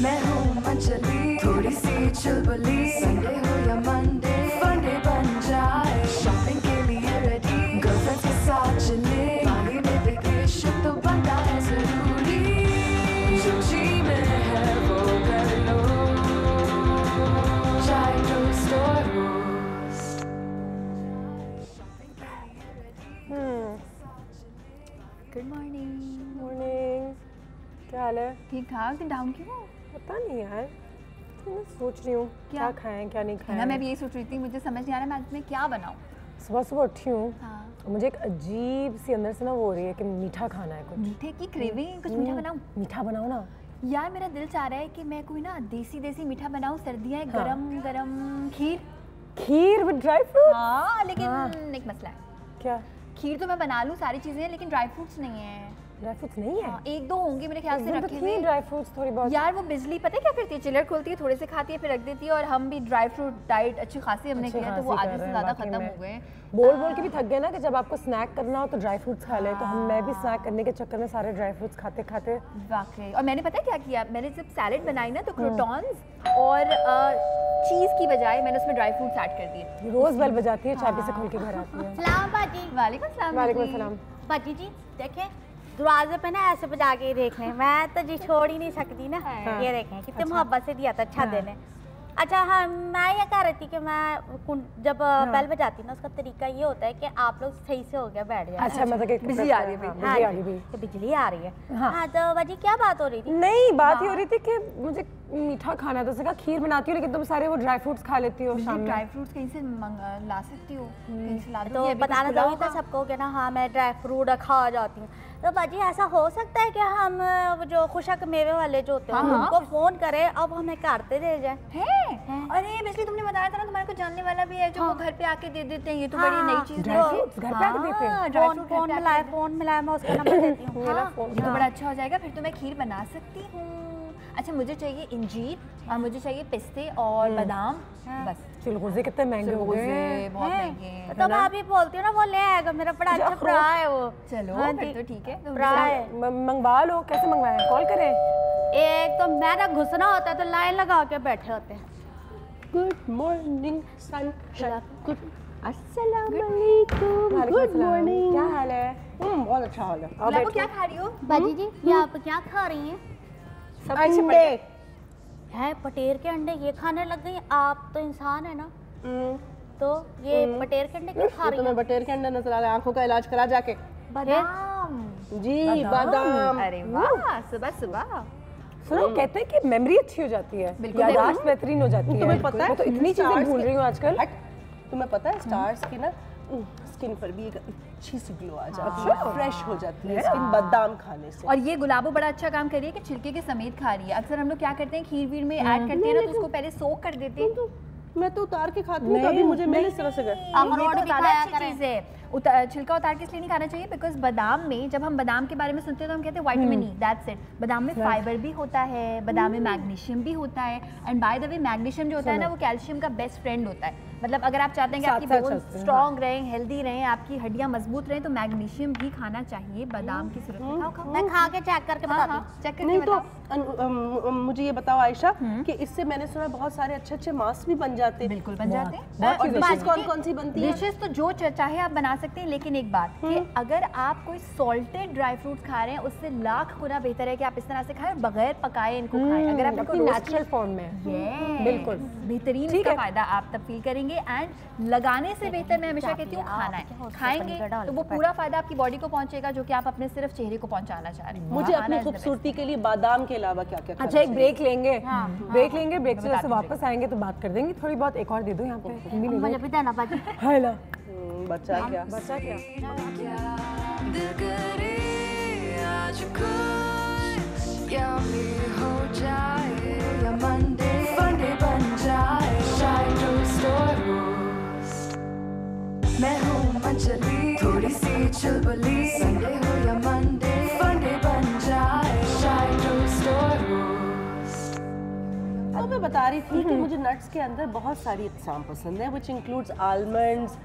मैं हूँ अंजलि, थोड़ी सी चुलबुली, संडे हो या मंडे, फंडे बन जाए, शॉपिंग के लिए रेडी, गर्लफ्रेंड्स के साथ चले, पानी में वेकेशन तो बनता है जरूरी, जो जी में है वो कर लो, चाहे टोस्ट और रोस्ट। Good morning. मॉर्निंग। क्या हाल है? ठीक ठाक। तुम डाउन क्यों हो? पता नहीं यार, तो मैं सोच रही हूँ क्या खाएं क्या नहीं खाएं। ना मैं भी यही सोच रही थी, मुझे समझ नहीं आ रहा मैं आज में क्या बनाऊँ। सुबह सुबह उठी हूँ। हाँ। मुझे एक अजीब सी अंदर से ना वो हो रही है कि मीठा खाना है कुछ। मीठे की क्रेविंग, कुछ मीठा बनाऊँ? मीठा बनाओ ना यार। मेरा दिल चाह रहा है कि मैं कोई ना देसी मीठा बनाऊँ। सर्दियाँ है, गरम गरम खीर विद ड्राई फ्रूट। हाँ, लेकिन एक मसला है। क्या? खीर तो मैं बना लूँ, सारी चीजें हैं, लेकिन ड्राई फ्रूट्स नहीं है। ड्राई फ्रूट्स नहीं है? हाँ, एक दो होंगे मेरे ख्याल से रखे हुए। ड्राई फ्रूट्स थोड़ी बहुत। यार वो बिजली पता है क्या करती है, चिलर खोलती है, थोड़े से खाती है फिर रख देती है। और हम भी ड्राई फ्रूट डाइट अच्छी खासी हमने किया, तो वो आधे से ज्यादा खत्म हो गए। बोल के भी थक गए ना कि जब आपको स्नैक करना हो तो ड्राई फ्रूट्स खा ले। तो मैं भी स्नैक करने के चक्कर में सारे ड्राई फ्रूट्स खाते खाते वाकई। और मैंने पता है क्या किया, मैंने जब सैलेड बनाई ना तो क्रोटॉन्स और चीज की बजाय मैंने उसमें ड्राई फ्रूट्स ऐड कर दिए। रोज बेल बजाती है, चाबी से खोल के घर आती है। सलाम बाजी। वालेकुम सलाम। वालेकुम सलाम। बाजी जी देखें, दरवाजे पे ना ऐसे बजा के देख लें, मैं तो जी छोड़ ही नहीं सकती ना। हाँ। ये देखें कितने मोहब्बत से दिया था, अच्छा देने। अच्छा हाँ, मैं ये कह रही थी कि मैं जब बेल बजाती ना, उसका तरीका ये होता है कि आप लोग सही से हो गया बैठ जाए। अच्छा मतलब कि बिजली आ रही है, बिजली आ रही है। बिजली आ रही है। हाँ तो बाजी क्या बात हो रही थी? नहीं, बात ये हो रही थी कि मुझे मीठा खाना है, तो उसने कहा खीर बनाती हो, लेकिन तुम सारे वो ड्राई फ्रूट्स खा लेती हो शाम में। ड्राई फ्रूट्स कहीं से ला सकती हो, कहीं से ला दो। तो बताना चाहिए था सबको कि ना हाँ मैं ड्राई फ्रूट खा जाती हूँ। तो बाजी ऐसा हो सकता है कि हम जो खुशक मेवे वाले जो होते हैं उनको फोन करें, अब हमें करते दे जाए। अरे बिजली तुमने बताया था ना तुम्हारे को जानने वाला भी है जो वो घर पे आके दे देते हैं। ये तो बड़ी नई चीज है। घर पे आके देते हैं। फोन मिलाया मैं उसका नंबर देती हूँ। ये तो बड़ा अच्छा हो जाएगा, फिर तो मैं खीर बना सकती हूँ। अच्छा मुझे चाहिए इंजीर और मुझे चाहिए पिस्ते और बादाम, बस। चिलगोज़े कितने महंगे हो गए, बहुत महंगे। तो मैं अभी बोलती हूँ ना, वो ले आएगा, मेरा बड़ा अच्छा भरा है वो। चलो फिर तो ठीक है, भरा है। मंगवा लो। कैसे मंगवाएं? कॉल करें? एक तो मेरा घुसना होता है तो लाइन लगा के बैठे होते हैं। Good morning sunshine. गुड अस्सलाम वालेकुम। Good morning. क्या हाल है? बहुत अच्छा हाल है। आप क्या खा रही हो? बाजी जी ये आप क्या खा रही हैं? अंडे है पटेर के अंडे ये खाने लग गई? आप तो इंसान है ना, तो ये पटेर के अंडे क्यों खा रही हैं? तुम्हें बटेर के अंडे नजर आ रहे हैं? आंखों का इलाज करा जाके। बादाम। जी बादाम। अरे वाह, सुबह सुबह। सुनो, कहते हैं कि मेमोरी अच्छी हो जाती है, याददाश्त बेहतरीन हो जाती है। तुम्हें पता है मैं तो इतनी चीजें भूल रही हूँ आजकल। तुम्हें पता है स्टार्स की ना स्किन पर भी एक अच्छी सी ग्लो आ जाती है, फ्रेश हो जाती है स्किन बादाम खाने से। और ये गुलाबो बड़ा अच्छा काम कर रही है कि छिलके के समेत खा रही है। अक्सर हम लोग क्या करते हैं, खीर वीर में ऐड करते हैं ना तो उसको पहले सोक कर देते हैं। मैं तो उतार के खाती हूँ, तभी मुझे मेरे इस तरह से गए। अखरोट भी खाया करें। छिलका उतार के इसलिए नहीं खाना चाहिए बिकॉज बादाम में, जब हम बादाम के बारे में सुनते हैं तो हम कहते हैं विटामिन ई, दैट्स इट। बादाम में फाइबर भी होता है, बादाम में मैग्नीशियम भी होता है। And by the way magnesium जो होता है ना वो कैल्शियम का बेस्ट फ्रेंड होता है। मतलब अगर आप चाहते हैं कि आपकी बोन स्ट्रॉन्ग रहें, हेल्दी रहें, आपकी हड्डियां मजबूत रहें, तो मैग्नीशियम भी खाना चाहिए बादाम की सूरत में। खाओ मैं खा के चेक करके बताती हूँ। चेक करके नहीं तो मुझे ये बताओ आयशा कि इससे मैंने सुना बहुत सारे अच्छे अच्छे मास्क भी बन जाते हैं। बिल्कुल बन जाते हैं। और डिशेस कौन कौन सी बनती है? डिशेस तो जो चाहे आप बना सकते हैं, लेकिन एक बात कि अगर आप कोई सॉल्टेड ड्राई फ्रूट खा रहे हैं उससे लाख गुना बेहतर है कि आप इस तरह से खाएं और बगैर पकाए इनको खाएं। अगर आप अपनी नेचुरल फॉर्म में बिल्कुल बेहतरीन इसका फायदा आप तब फील करेंगे। एंड लगाने से बेहतर मैं हमेशा कहती हूँ खाना है। खाएंगे तो वो पूरा फायदा आपकी बॉडी को पहुंचेगा जो कि आप अपने सिर्फ चेहरे को पहुंचाना चाह रहे हैं। मुझे अपनी खूबसूरती के लिए बादाम के अलावा क्या क्या? अच्छा एक ब्रेक लेंगे, ब्रेक से जैसे वापस आएंगे तो बात कर देंगे थोड़ी बहुत। एक और दे दो यहाँ पे। मुझे भी देना बाजी। हेलो बच्चा क्या? दिल करे आज कुछ यम्मी हो जाए या मंडे फंडे बन जाए, चाहे टोस्ट और रोस्ट। मैं हूँ अंजलि, थोड़ी सी चुलबुली, संडे हो या मंडे फंडे बन जाए, चाहे टोस्ट और रोस्ट। मैं बता रही थी कि मुझे नट्स के अंदर बहुत सारी इक़साम पसंद है, विच इंक्लूड्स आलमंड्स,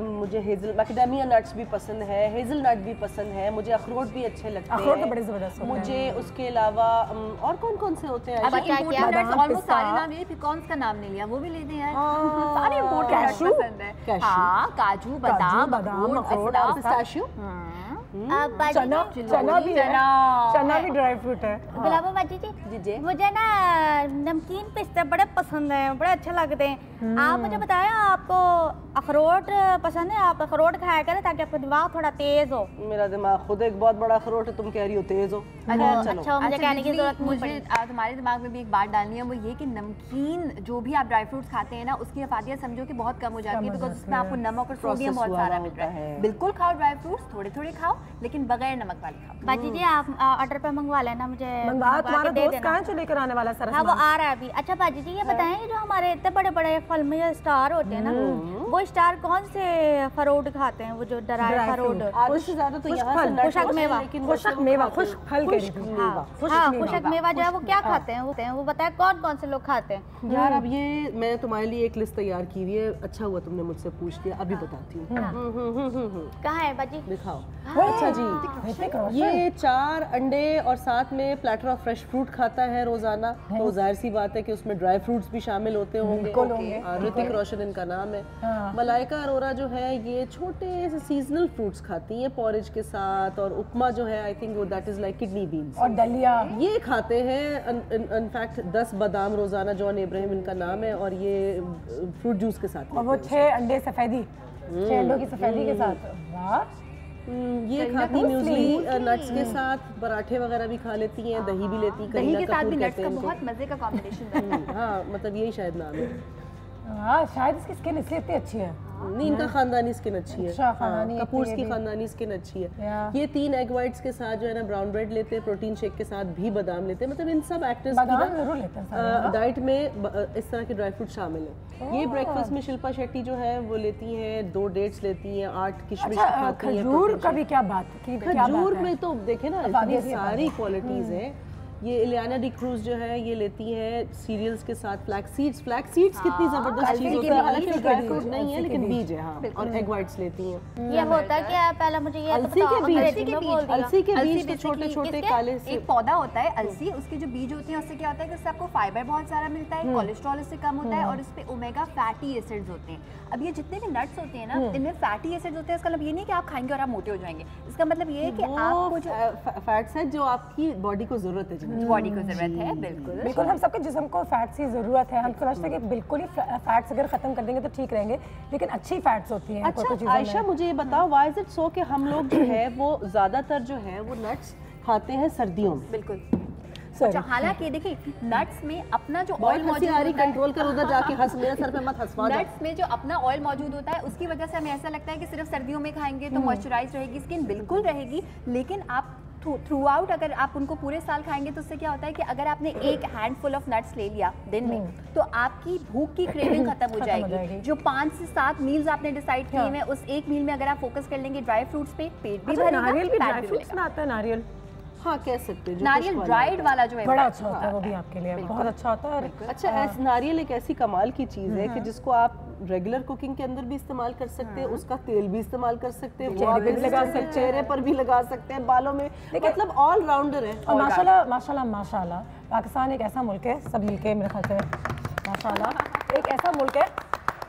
मुझे हेज़ल मैकेडेमिया नट्स भी पसंद है, हेज़ल नट भी पसंद है, मुझे अखरोट भी अच्छे लगते हैं। अखरोट तो बड़े ज़बरदस्त होते हैं। मुझे उसके अलावा और कौन कौन से होते हैं? ऑलमोस्ट सारे नाम लिए, पिकॉन्स का नाम नहीं लिया, वो भी ले दें यार। सारे इम्पोर्टेंट नट्स पसंद है। हाँ, काजू, बादाम, अखरोट, पिस्ताशियो, चना भी है, चना भी ड्राई फ्रूट है। गुलाबो बाजी जी, मुझे ना नमकीन पिस्ते बड़े पसंद हैं, बड़े अच्छे लगते हैं। आप मुझे बताएं, आपको अखरोट पसंद है? आप अखरोट खाया करें ताकि आपका दिमाग थोड़ा तेज हो। मेरा दिमाग खुद एक बहुत बड़ा अखरोट है, तुम कह रही हो तेज हो। अच्छा, मुझे कहने की जरूरत नहीं मुझे पड़ी। तुम्हारे दिमाग में भी एक बात डालनी है, वो ये कि नमकीन जो भी आप ड्राई फ्रूट्स खाते हैं ना, उसकी अफादियत समझो कि बहुत कम हो जाती है, बिकॉज उसमें आपको नमक और सोडियम बहुत सारा मिल रहा है। बिल्कुल खाओ ड्राई फ्रूट्स, थोड़े थोड़े खाओ, लेकिन बगैर नमक वाले खाओ। बाजी जी, आप ऑर्डर पे मंगवा लेना, मुझे तुम्हारा दोस्त कहाँ से लेकर आने वाला सारा? हाँ, वो आ रहा है अभी। अच्छा बाजी जी, ये बताएं, जो हमारे इतने बड़े बड़े फिल्म स्टार होते हैं ना, वो स्टार कौन से फरूट खाते हैं? वो जो ड्राई फरूट, आधे से ज्यादा तो यहाँ से खुशक मेवा, खुशक मेवा, खुश फल के लिए। खुशक मेवा जो है वो क्या खाते हैं? वो बताएं कौन कौन से लोग खाते हैं? यार अब ये मैं तुम्हारे लिए एक लिस्ट तैयार की हुई है, अच्छा हुआ तुमने मुझसे पूछ लिया, अभी बताती हूँ। कहाँ है बाजी? दिखाओ। अच्छा जी, ये 4 अंडे और साथ में प्लेटर ऑफ फ्रेश फ्रूट खाता है रोजाना, तो जाहिर सी बात है कि उसमें ड्राई फ्रूट्स भी शामिल होते होंगे। ऋतिक रोशन इनका नाम है। मलाइका अरोरा जो है ये छोटे से सीजनल फ्रूट्स खाती हैं पोरिज के साथ, और उपमा जो है आई थिंक वो that is like kidney beans, और दलिया ये खाते हैं। इनफैक्ट 10 बादाम रोजाना, जॉन इब्राहिम इनका नाम है, और ये फ्रूट जूस के साथ, और वो 6 अंडे सफेदी, 6 अंडों की सफेदी के साथ। वाह, ये खाती म्यूज़ली नट्स के साथ, पराठे वगैरह भी खा लेती हैं, दही भी लेती हैं, दही के साथ भी नट्स का बहुत मजे का कॉम्बिनेशन है। हाँ, मतलब यही शायद नाम है। हाँ, शायद इसकी स्किन इसलिए इतनी अच्छी है। नहीं, इनका खानदानी स्किन अच्छी है। अच्छा, खानदानी कपूर्स की खानदानी स्किन अच्छी है। ये 3 एग वाइट्स के साथ जो है ना ब्राउन ब्रेड लेते हैं, प्रोटीन शेक के साथ भी बादाम लेते हैं, मतलब इन सब एक्टर्स की डाइट में इस तरह के ड्राई फ्रूट शामिल है। ये ब्रेकफास्ट में शिल्पा शेट्टी जो है वो लेती हैं, 2 डेट्स लेती हैं, 8 किशमिश खाती हैं। खजूर का भी क्या बात है? खजूर में तो देखे ना इतनी सारी क्वालिटीज हैं। ये इलियाना डी क्रूज जो है ये लेती है सीरियल्स के साथ फ्लैक्स सीड्स कितनी जबरदस्त चीज होती है, हालांकि ड्राई फ्रूट नहीं है लेकिन बीज है। हाँ, और एग वाइट्स लेती हैं। ये होता है क्या? पहले मुझे ये अलसी के बीज के छोटे छोटे काले से एक पौधा होता है अलसी, उसके जो बीज होते हैं उससे क्या होता है कि उससे आपको फाइबर बहुत सारा मिलता है, कोलेस्ट्रॉल इससे कम होता है, और इस पे ओमेगा फैटी एसिड्स होते हैं। अब ये जितने भी नट्स होते हैं ना, इनमें फैटी एसिड्स होते हैं। इसका मतलब ये नहीं कि आप खाएंगे और आप मोटे हो जाएंगे, इसका मतलब ये है कि आपको जो फैट्स है जो आपकी बॉडी को जरूरत है, बॉडी को जरूरत है। बिल्कुल हम सबके जिस्म को फैट्स की जरूरत है। हम समझते हैं कि बिल्कुल ही फैट्स अगर खत्म कर देंगे तो ठीक रहेंगे, लेकिन अच्छी फैट्स होती हैं। अच्छा आयशा, मुझे ये बताओ, व्हाई इज इट सो कि हम लोग जो है वो ज्यादातर जो है वो नट्स खाते हैं सर्दियों में? बिल्कुल। अच्छा, हालांकि देखिए नट्स में अपना जो ऑयल मौजूद होता है, कंट्रोल कर उधर जाके हंस, मेरे सर पे मत हंसवा। नट्स में जो अपना ऑयल मौजूद होता है उसकी वजह से हमें ऐसा लगता है कि सिर्फ सर्दियों में खाएंगे तो मॉइस्चराइज रहेगी स्किन, बिल्कुल रहेगी। लेकिन आप थ्रू आउट अगर आप उनको पूरे साल खाएंगे तो उससे क्या होता है कि अगर आपने एक हैंडफुल ऑफ नट्स ले लिया दिन में, तो आपकी भूख की क्रेविंग खत्म हो जाएगी। जो 5 से 7 मील्स आपने डिसाइड किए हैं, उस एक मील में अगर आप फोकस कर लेंगे ड्राई फ्रूट्स पे, पेट भी भरेगा। नारियल भी ड्राई फ्रूट्स में आता है। नारियल, हाँ, कह सकते हैं नारियल ड्राइड वाला जो है बड़ा अच्छा होता है, वो भी आपके लिए बहुत अच्छा होता है। अच्छा, नारियल एक ऐसी कमाल की चीज़ है कि जिसको आप रेगुलर कुकिंग के अंदर भी इस्तेमाल कर सकते हैं, उसका तेल भी इस्तेमाल कर सकते हैं, वो आप लगा सकते हैं, चेहरे पर भी लगा सकते हैं, बालों में, मतलब ऑल राउंडर है। और माशाल्लाह पाकिस्तान एक ऐसा मुल्क है, सब मिलके मेरे ख्याल से माशाल्लाह एक ऐसा मुल्क है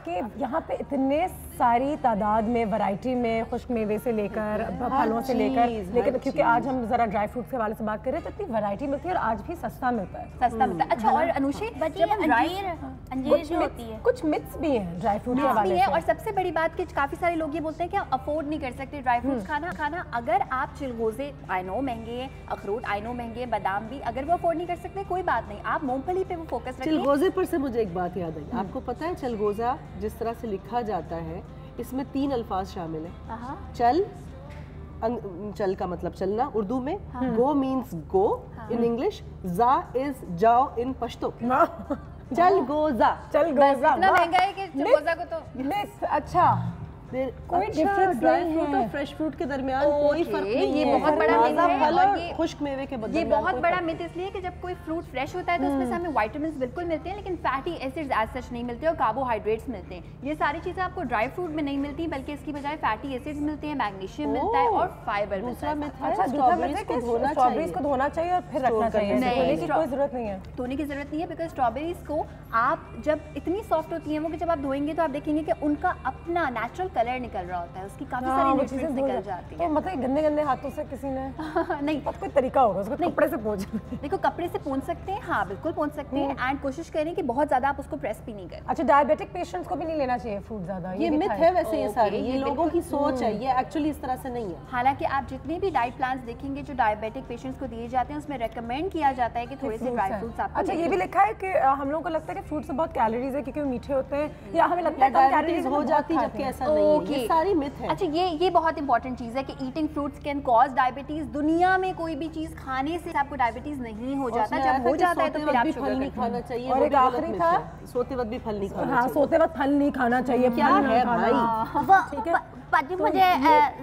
कि यहाँ पे इतने सारी तादाद में वैरायटी में खुश्क मेवे से लेकर फलों से लेकर, लेकिन क्योंकि आज हम जरा ड्राई फ्रूट्स के हवाले से बात कर रहे हैं तो इतनी वैरायटी मिलती है और आज भी सस्ता मिलता है। अच्छा, और अनुषे अंजीर जो होती है, कुछ मिथ्स भी हैं ड्राई फ्रूट के हवाले से। और सबसे बड़ी बात कि काफी सारे लोग ये बोलते हैं कि आप अफोर्ड नहीं कर सकते ड्राई फ्रूट्स खाना। अगर आप चिलगोजे, आई नो महंगे हैं, अखरोट आई नो महंगे हैं, बादाम भी, अगर वो अफोर्ड नहीं कर सकते कोई बात नहीं, आप मूंगफली पे वो फोकस रखिए। चिलगोजे पर से मुझे एक बात याद आई, आपको पता है चिलगोजा जिस तरह से लिखा जाता है इसमें 3 अल्फाज शामिल हैं। चल का मतलब चलना उर्दू में, गो मीन्स गो इन इंग्लिश, जा इज जाओ इन पश्तो। चल गोजा इतना महंगा है कि चिलगोजा को तो मिस। अच्छा, कोई डिफरेंस ड्राई नहीं फ्रूट है। और फ्रेश फ्रूट के दरमियान कोई फर्क नहीं ये है। बहुत बड़ा myth ताज़ा है फल और और ये- खुश्क मेवे के ये दरमियान बहुत कोई बड़ा फर्क मिथ इसलिए कि जब कोई फ्रूट फ्रेश होता है तो उसमें से हमें विटामिन्स बिल्कुल मिलते हैं, लेकिन फैटी एसिड्स एज सच नहीं मिलते और कार्बोहाइड्रेट्स मिलते हैं। ये सारी चीज़ें आपको ड्राई फ्रूट में नहीं मिलती, बल्कि इसकी बजाय फैटी एसिड्स मिलते हैं, मैग्नीशियम मिलता है और फाइबर मिलता दूसरा है। मिथ है अच्छा, दूसरा स्ट्रॉबेरीज मतलब को कि धोना स्ट्रॉबेरीज चाहिए। को धोना चाहिए और फिर रखना चाहिए, नहीं, धोने की स्ट्रॉ- कोई जरूरत नहीं है। धोने की जरूरत नहीं है, बिकॉज स्ट्रॉबेरीज को आप जब इतनी सॉफ्ट होती हैं वो कि जब आप धोएंगे तो आप देखेंगे कि उनका अपना नेचुरल कलर निकल रहा होता है, उसकी काफी हाँ, सारी वो न्यूट्रिएंट्स चीज़ें धो निकल जा- जाती तो हैं। मतलब गंदे गंदे हाथों से किसी ने नहीं, कोई तरीका होगा उसको कपड़े से पोंछ। देखो कपड़े से पोंछ सकते हैं, हाँ बिल्कुल पोंछ सकते हैं, एंड कोशिश करें कि बहुत ज्यादा आप उसको प्रेस भी नहीं करें। अच्छा, डायबिटिक पेशेंट्स को भी नहीं लेना चाहिए फ्रूट ज्यादा, ये भी मिथ था। है वैसे ये ओके, सारी, ये ये लोगों की सोच है, ये एक्चुअली इस तरह से नहीं है। हालांकि आप जितने भी डाइट प्लान्स देखेंगे जो डायबिटिक पेशेंट्स को दिए जाते हैं उसमें रेकमेंड किया जाता है कि थोड़े से ड्राई फ्रूट्स आपको अच्छा, ये भी लिखा है कि हम लोगों को लगता है कि फ्रूट से बहुत कैलोरीज है क्योंकि वो मीठे होते हैं, या हमें लगता है कम डायबिटीज कैलोरीज हो जाती जबकि ऐसा नहीं है, ये ओके। सारी मिथ है। अच्छा, ये बहुत इंपॉर्टेंट चीज़ है कि eating fruits can cause diabetes. दुनिया में कोई भी चीज़ खाने से आपको डायबिटीज नहीं हो जाता, जब हो जाता है तो फिर आप भी फल शुगर नहीं खाना चाहिए। और वो एक भी गलत आखिरी myth था, है। सोते वक्त भी फल नहीं खाना हाँ, चाहिए। सोते वक्त फल नहीं खाना चाहिए। क्या फल नहीं है खाना। भाई? ठीक है। बाजी मुझे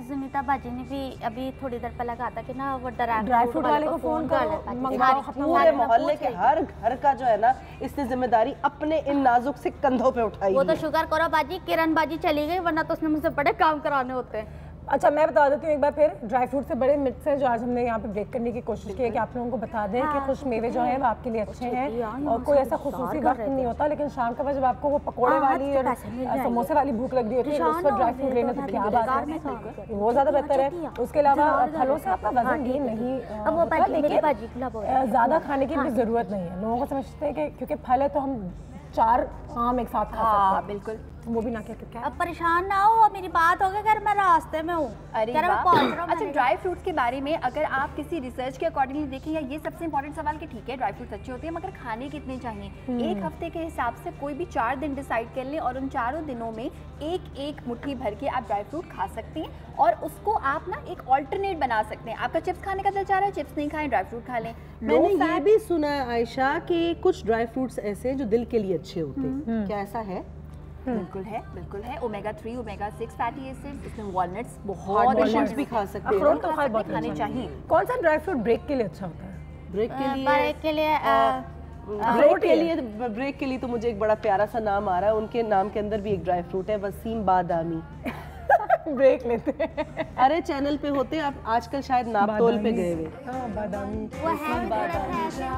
सुनीता बाजी ने भी अभी थोड़ी देर पहले कहा था कि ना वो ड्राई फ्रूट वाले को फोन कर करो, ले मंगवाओ, खत्म हो पूरे गया। मोहल्ले के हर घर का जो है ना, इसने जिम्मेदारी अपने इन नाजुक से कंधों पे उठाई वो तो है। शुक्र करो बाजी किरण बाजी चली गई, वरना तो उसने मुझसे बड़े काम कराने होते हैं। अच्छा, मैं बता देती हूँ एक बार फिर, ड्राई फ्रूट से बड़े मिथ्स हैं जो आज हमने यहाँ पे ब्रेक करने की कोशिश की है कि आप लोगों को बता दें कि खुश मेवे जो हैं वो आपके लिए अच्छे हैं और कोई ऐसा खुसूसी वक्त नहीं होता, लेकिन शाम का वक्त जब आपको वो पकोड़े वाली और समोसे वाली भूख लग रही होती है उस पर ड्राई फ्रूट लेने तो क्या बात है, वो ज़्यादा बेहतर है। उसके अलावा फलों से आपका वजन गेन नहीं होता, लेकिन ज़्यादा खाने की भी ज़रूरत नहीं है। लोगों को समझते हैं कि क्योंकि फल है तो हम 4 आम एक साथ खा सकते हैं, बिल्कुल। वो भी ना क्या अब परेशान ना हो, मेरी बात हो गई, अगर मैं रास्ते में हूँ। अरे मैं वाह। पहुंच रहा हूँ, अच्छा, ड्राई फ्रूट्स के बारे में अगर आप किसी रिसर्च के अकॉर्डिंगली देखें, या ये सबसे इंपॉर्टेंट सवाल कि ठीक है ड्राई फ्रूट्स अच्छे होते हैं मगर खाने कितने चाहिए। एक हफ्ते के हिसाब से कोई भी 4 दिन डिसाइड कर लें और उन 4 दिनों में एक मुट्ठी भर के आप ड्राई फ्रूट खा सकते हैं और उसको आप ना एक ऑल्टरनेट बना सकते हैं। आपका चिप्स खाने का दिल चाह रहा है, चिप्स नहीं खाएं, ड्राई फ्रूट खा लें। मैंने ये भी सुना है आयशा कि कुछ ड्राई फ्रूट्स ऐसे हैं जो दिल के लिए अच्छे होते हैं, क्या ऐसा है? बिल्कुल है। ओमेगा 3 ओमेगा 6 फैटी एसिड्स, इसमें वॉलनट्स बहुत वॉलनट्स भी खा सकते हैं। अखरोट तो खाए बहुत खाने चाहिए। कौन सा ड्राई फ्रूट ब्रेक के लिए अच्छा होता है? ब्रेक के लिए ब्रेक के लिए तो मुझे एक बड़ा प्यारा सा नाम आ रहा है, उनके नाम के अंदर भी एक ड्राई फ्रूट है, वसीम बादामी। ब्रेक लेते हैं। अरे चैनल पे होते हैं, आप आजकल शायद नापतोल पे गए हुए। हाँ, बादामी। वो है भी थोड़ा सा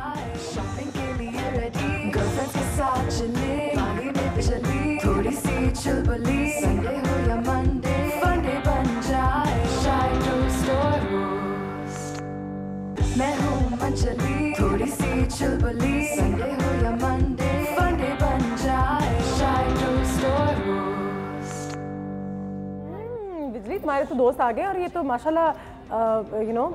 शॉपिंग के लिए रेडी, गर्लफ्रेंड्स के साथ चले, पानी में चली, थोड़ी सी चुलबुली, संडे हो या मंडे, फंडे बन जाए, चाय टोस्ट और रोस्ट। मैं हूँ मंचली, थोड़ी सी चुलबुली, संडे हो या मंडे, फंडे बन जाए, चाय टोस्ट और रोस्ट। बिजली, तुम्हारे तो दोस्त आ गए और ये तो माशाल्लाह यू नो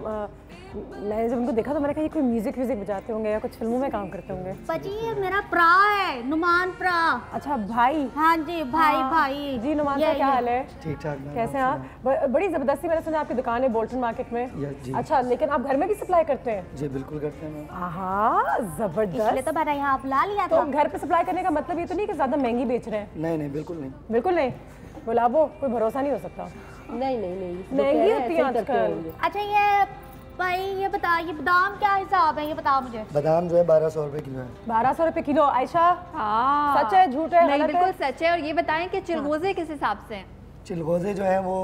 मैंने जब उनको देखा तो मैंने कहा ये कोई म्यूजिक बजाते होंगे या कुछ फिल्मों में काम करते होंगे। बाजी ये मेरा प्रा है, नुमान प्रा। अच्छा भाई। हाँ जी भाई। जी नुमान साहब, क्या हाल है? ठीक ठाक मैम, कैसे हैं आप? बड़ी जबरदस्ती मैंने सुना आपकी दुकान है बोल्टन मार्केट में। जी। अच्छा, लेकिन आप घर में भी सप्लाई करते हैं? जी बिल्कुल करते हैं मैम। हाँ, इसलिए जबरदस्त। तो मैंने यहाँ बुला लिया तो था। घर पे सप्लाई करने का मतलब ये तो नहीं कि ज्यादा महंगी बेच रहे हैं? नहीं बिल्कुल नहीं। बिल्कुल नहीं। गुलाबो, कोई भरोसा नहीं हो सकता। नहीं महंगी होती है आजकल। अच्छा ये भाई ये बता, ये बादाम क्या हिसाब है, ये बता मुझे। बादाम जो है 1200 रुपए किलो है। 1200 रुपए किलो। आयशा, हाँ, सच है झूठ है? नहीं, गलत है? बिल्कुल सच है। और ये बताएं कि चिलगोजे किस हिसाब से हैं? चिलगोजे जो है वो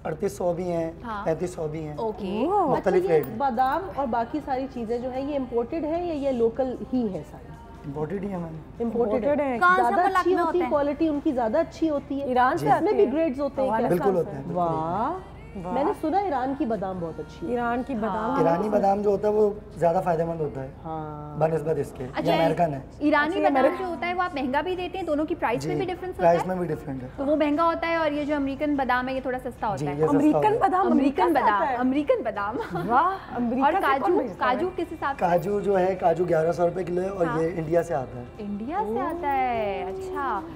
3800 भी हैं, हाँ। 3500 भी हैं, ओके। मुख्तलिफ अच्छा, ये रेट। बादाम और बाकी सारी चीजें जो है ये इम्पोर्टेड है या ये लोकल ही है सारी? इम्पोर्टेड ही है मैम। इम्पोर्टेड Imported है। है। कौन सा ज्यादा मुल्क अच्छी में होती होता है, है? क्वालिटी उनकी ज्यादा अच्छी होती है। ईरान से इसमें भी ग्रेड्स होते हैं क्या? बिल्कुल होते हैं। वाह, मैंने सुना ईरान की बादाम बहुत अच्छी है। ईरान की बादाम। ईरानी बादाम जो होता है वो ज्यादा फायदेमंद होता है हाँ, बनस्बत इसके। अच्छा, ये अमेरिकन है, ईरानी बादाम जो होता है वो आप महंगा भी देते हैं, दोनों की प्राइस में भी डिफरेंस होता प्राइस है? में भी डिफरेंट है। तो वो महंगा होता है और ये जो अमेरिकन बादाम है ये थोड़ा सस्ता जी होता ये है। सस्ता होता अमेरिकन है। बादाम। अमेरिकन अमेरिका से बादाम, आता है? अमेरिकन बादाम। वाह, अमेरिका और से कौन काजू, भेजता है? काजू किस हिसाब से? काजू जो है, काजू 1100 रुपए किलो है और ये इंडिया से आता है। इंडिया से आता है।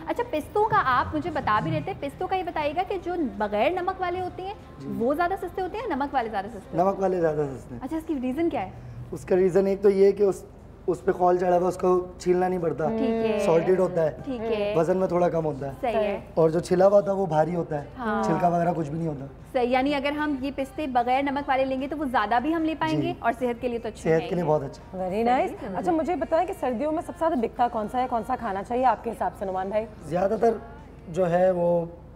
अच्छा, पिस्तों का आप मुझे बता भी रहे थे, पिस्तों का ये बताइएगा कि जो बगैर नमक वाले होते हैं वो ज्यादा सस्ते होते हैं, नमक वाले ज्यादा सस्ते? नमक वाले ज़्यादा सस्ते हैं। अच्छा, इसकी रीजन क्या है? उसका रीज़न एक तो ये है कि उस पे कॉल चढ़ा हुआ उसको छीलना नहीं पड़ता, सॉल्टेड होता है, ठीक है, वजन में थोड़ा कम होता है। सही है। और जो छिला हुआ होता है वो भारी होता है, छिलका वगैरह कुछ भी नहीं होता। सही, यानी अगर हम ये पिस्ते बगैर नमक वाले लेंगे तो वो ज्यादा भी हम ले पाएंगे और सेहत के लिए तो अच्छा है। सेहत के लिए बहुत अच्छा। Very nice. अच्छा मुझे बताएं कि सर्दियों में सबसे ज्यादा बिकता कौन सा है, कौन सा खाना चाहिए आपके हिसाब से नुमान भाई? ज्यादातर जो है वो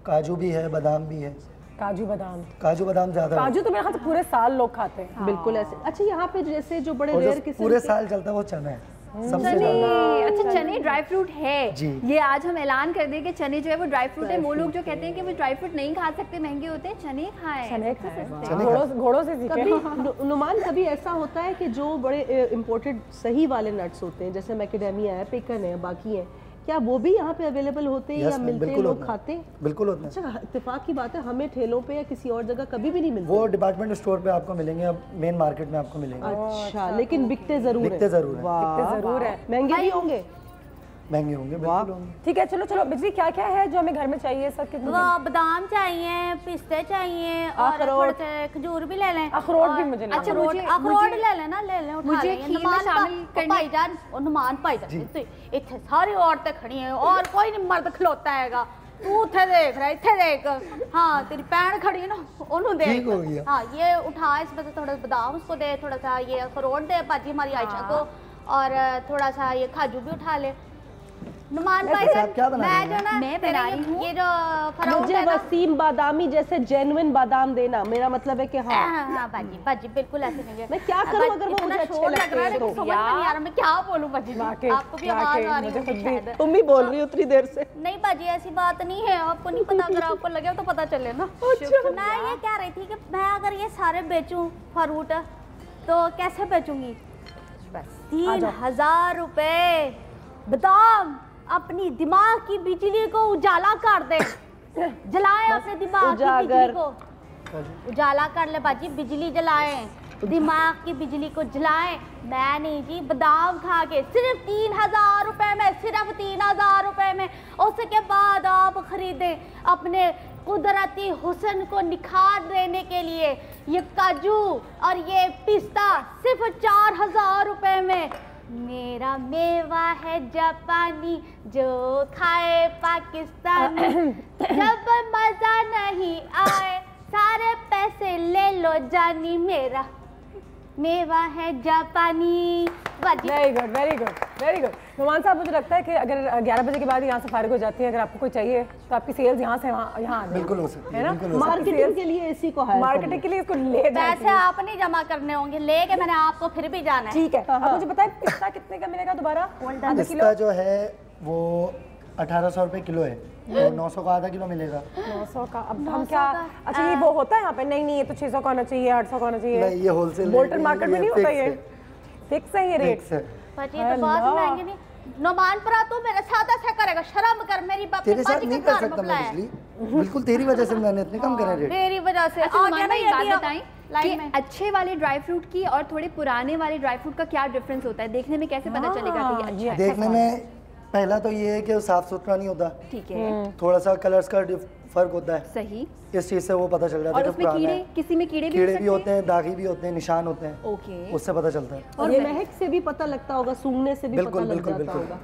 काजू भी है, बादाम भी है। काजू बादाम ज्यादा। काजू तो मेरे ख्याल से पूरे साल लोग खाते हैं। बिल्कुल ऐसे। अच्छा यहाँ पे जैसे जो बड़े और रेयर जो किस्म पूरे के साल चलता है वो चना है सबसे चने, ज्यादा। अच्छा चने ड्राई फ्रूट है जी। ये आज हम ऐलान कर दें कि चने जो है वो ड्राई फ्रूट है। वो लोग जो कहते हैं कि वो ड्राई फ्रूट नहीं खा सकते, महंगे होते हैं, चने खाएं। घोड़ों से सीखे। कभी नुमान कभी ऐसा होता है कि जो बड़े इम्पोर्टेड सही वाले नट्स होते हैं जैसे मैकेडेमिया है, पेकन है, बाकी है, क्या वो भी यहाँ पे अवेलेबल होते हैं या मिलते हैं, लोग खाते हैं? बिल्कुल होते हैं। अच्छा इत्तेफाक की बात है, हमें ठेलों पे या किसी और जगह कभी भी नहीं मिलते। वो डिपार्टमेंट स्टोर पे आपको मिलेंगे, अब मेन मार्केट में आपको मिलेंगे। अच्छा लेकिन बिकते जरूर है। बिकते जरूर है। वाह, जरूर है। महंगे भी होंगे। महंगे होंगे, बिल्कुल होंगे। ठीक है चलो बिजली क्या क्या है जो हमें घर में चाहिए सब? कितने? बादाम चाहिए, पिस्ते चाहिए और थोड़े से खजूर भी ले लें। अखरोट भी मुझे अच्छा अखरोट ले लेना, ले लें, उठा मुझे लें। खीर में शामिल करने भाईजान और नुमान भाईजान इतने सारी औरतें खड़ी हैं और कोई नहीं मर्द खलोता हैगा। तू इथे देख रहा है, इथे देख। हाँ तेरी भैन खड़ी है ना, उन्होंने देख। ठीक हो गया। हाँ ये उठा, इसमें से थोड़ा बादाम उसको दे, थोड़ा सा ये अखरोट दे बाजी हमारी आयशा को, और थोड़ा सा ये काजू भी उठा ले। नुमान भाई क्या बना मैं जो ना मैं बना रही हूँ ये जो फराउंड मुझे है ना, वसीम बादामी जैसे जेन्युइन बादाम देना, मेरा मतलब है कि हाँ हाँ बाजी बिल्कुल ऐसे नहीं है। मैं क्या करूं अगर वो मुझे अच्छे शोर लग रहा है लगते हैं समझ में नहीं आ रहा मैं क्या बोलूं बाजी। आपको भी आवाज आ रही है शायद। तुम भी बोल रही हो उतनी देर से। नहीं बाजी ऐसी बात नहीं है, आपको नहीं पता, अगर आपको लगे तो पता चले ना। मैं ये कह रही थी कि मैं अगर ये सारे बेचूं फ्रूट तो कैसे बेचूंगी? बस 3000 रुपए बादाम अपनी दिमाग की बिजली को उजाला कर दे। जलाएं अपने दिमाग की बिजली को, उजाला कर ले बाजी, बिजली जलाएं, दिमाग की बिजली को जलाएं। मैं नहीं जी, बादाम खा के सिर्फ 3000 रुपए में, सिर्फ 3000 रुपए में। उसके बाद आप खरीदें अपने कुदरती हुस्न को निखार देने के लिए ये काजू और ये पिस्ता सिर्फ 4000 रुपए में। मेरा मेवा है जापानी जो खाए पाकिस्तानी, जब मजा नहीं आए सारे पैसे ले लो जानी, मेरा मेवा है जापानी। Very good. नुमान साहब मुझे लगता है कि अगर 11 बजे के बाद यहाँ से फारिग हो जाती है, अगर आपको कोई चाहिए तो आपकी सेल्स यहाँ से यहाँ आ जाएगी। बिल्कुल हो सकती है ना। मार्केटिंग के लिए इसी को हायर मार्केटिंग के लिए इसको ले पैसे आप नहीं जमा करने होंगे, लेके मैंने आपको फिर भी जाना है। ठीक है। अब मुझे बताएं पिस्ता कितने का मिलेगा दोबारा? पिस्ता जो है वो 1800 रुपए किलो है, तो 900 का आधा किलो मिलेगा। 900 का। अब हम क्या, अच्छा ये वो होता है यहाँ पे? नहीं ये तो 600 का होना चाहिए, 800 का होना चाहिए। नहीं ये होलसेल बोल्टन मार्केट में नहीं होता, ये फिक्स है ये रेट। बाजी तो बहुत महंगे नहीं। नुमान पर तू मेरे साथ ऐसा करेगा? शर्म कर, मेरी बाप तेरे साथ नहीं कर सकता मैं बिजली, बिल्कुल तेरी वजह से मैंने इतने कम करे रेट। मेरी वजह से अच्छा नुमान भाई, बात बताएं कि में अच्छे वाले ड्राई फ्रूट की और थोड़े पुराने वाले ड्राई फ्रूट का क्या डिफरेंस होता है? देखने में कैसे पता चलेगा कि ये अच्छा है? देखने में पहला तो ये है कि साफ सुथरा नहीं होता, ठीक है, थोड़ा सा कलर्स का फर्क होता है, सही। इस चीज से वो पता चल जाता है और कि उसमें पुराना कीड़े, है। किसी में कीड़े भी होते हैं, दागी भी होते हैं, निशान होते हैं, ओके, उससे पता चलता है। और ये महक से भी पता लगता होगा, सूंघने से भी पता लग जाता होगा।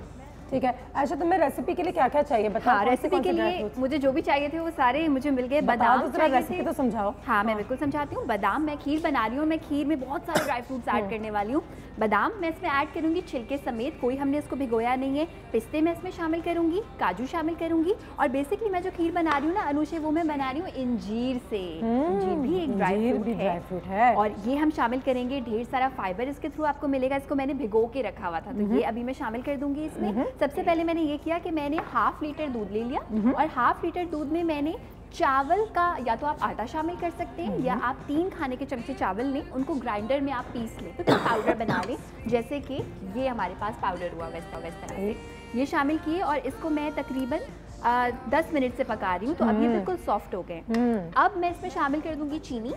ठीक है। अच्छा तुम्हें रेसिपी के लिए क्या क्या चाहिए बताओ? हाँ, रेसिपी के लिए मुझे जो भी चाहिए थे वो सारे मुझे मिल गए। बादाम चाहिए रेसिपी थे, तो समझाओ। हाँ मैं बिल्कुल समझाती हूँ। बादाम, मैं खीर बना रही हूँ, मैं खीर में बहुत सारे ड्राई फ्रूट्स ऐड करने वाली हूँ। बादाम मैं इसमें ऐड करूँगी छिलके समेत, कोई हमने इसको भिगोया नहीं है। पिस्ते मैं इसमें शामिल करूँगी, काजू शामिल करूँगी, और बेसिकली मैं जो खीर बना रही हूँ ना अनुषे, वो मैं बना रही हूँ इंजीर से। इंजीर भी एक ड्राई फ्रूट है और ये हम शामिल करेंगे। ढेर सारा फाइबर इसके थ्रू आपको मिलेगा। इसको मैंने भिगो के रखा हुआ था, तो ये अभी मैं शामिल कर दूंगी इसमें। सबसे पहले मैंने ये किया कि मैंने 1/2 लीटर दूध ले लिया, और 1/2 लीटर दूध में मैंने चावल का, या तो आप आटा शामिल कर सकते हैं या आप 3 खाने के चमचे चावल लें, उनको ग्राइंडर में आप पीस लें, तो पाउडर बना लें, जैसे कि ये हमारे पास पाउडर हुआ वैसा तरह से ये शामिल किए। और इसको मैं तकरीबन 10 मिनट से पका रही हूँ, तो अब ये बिल्कुल सॉफ्ट हो गए। अब मैं इसमें शामिल कर दूंगी चीनी।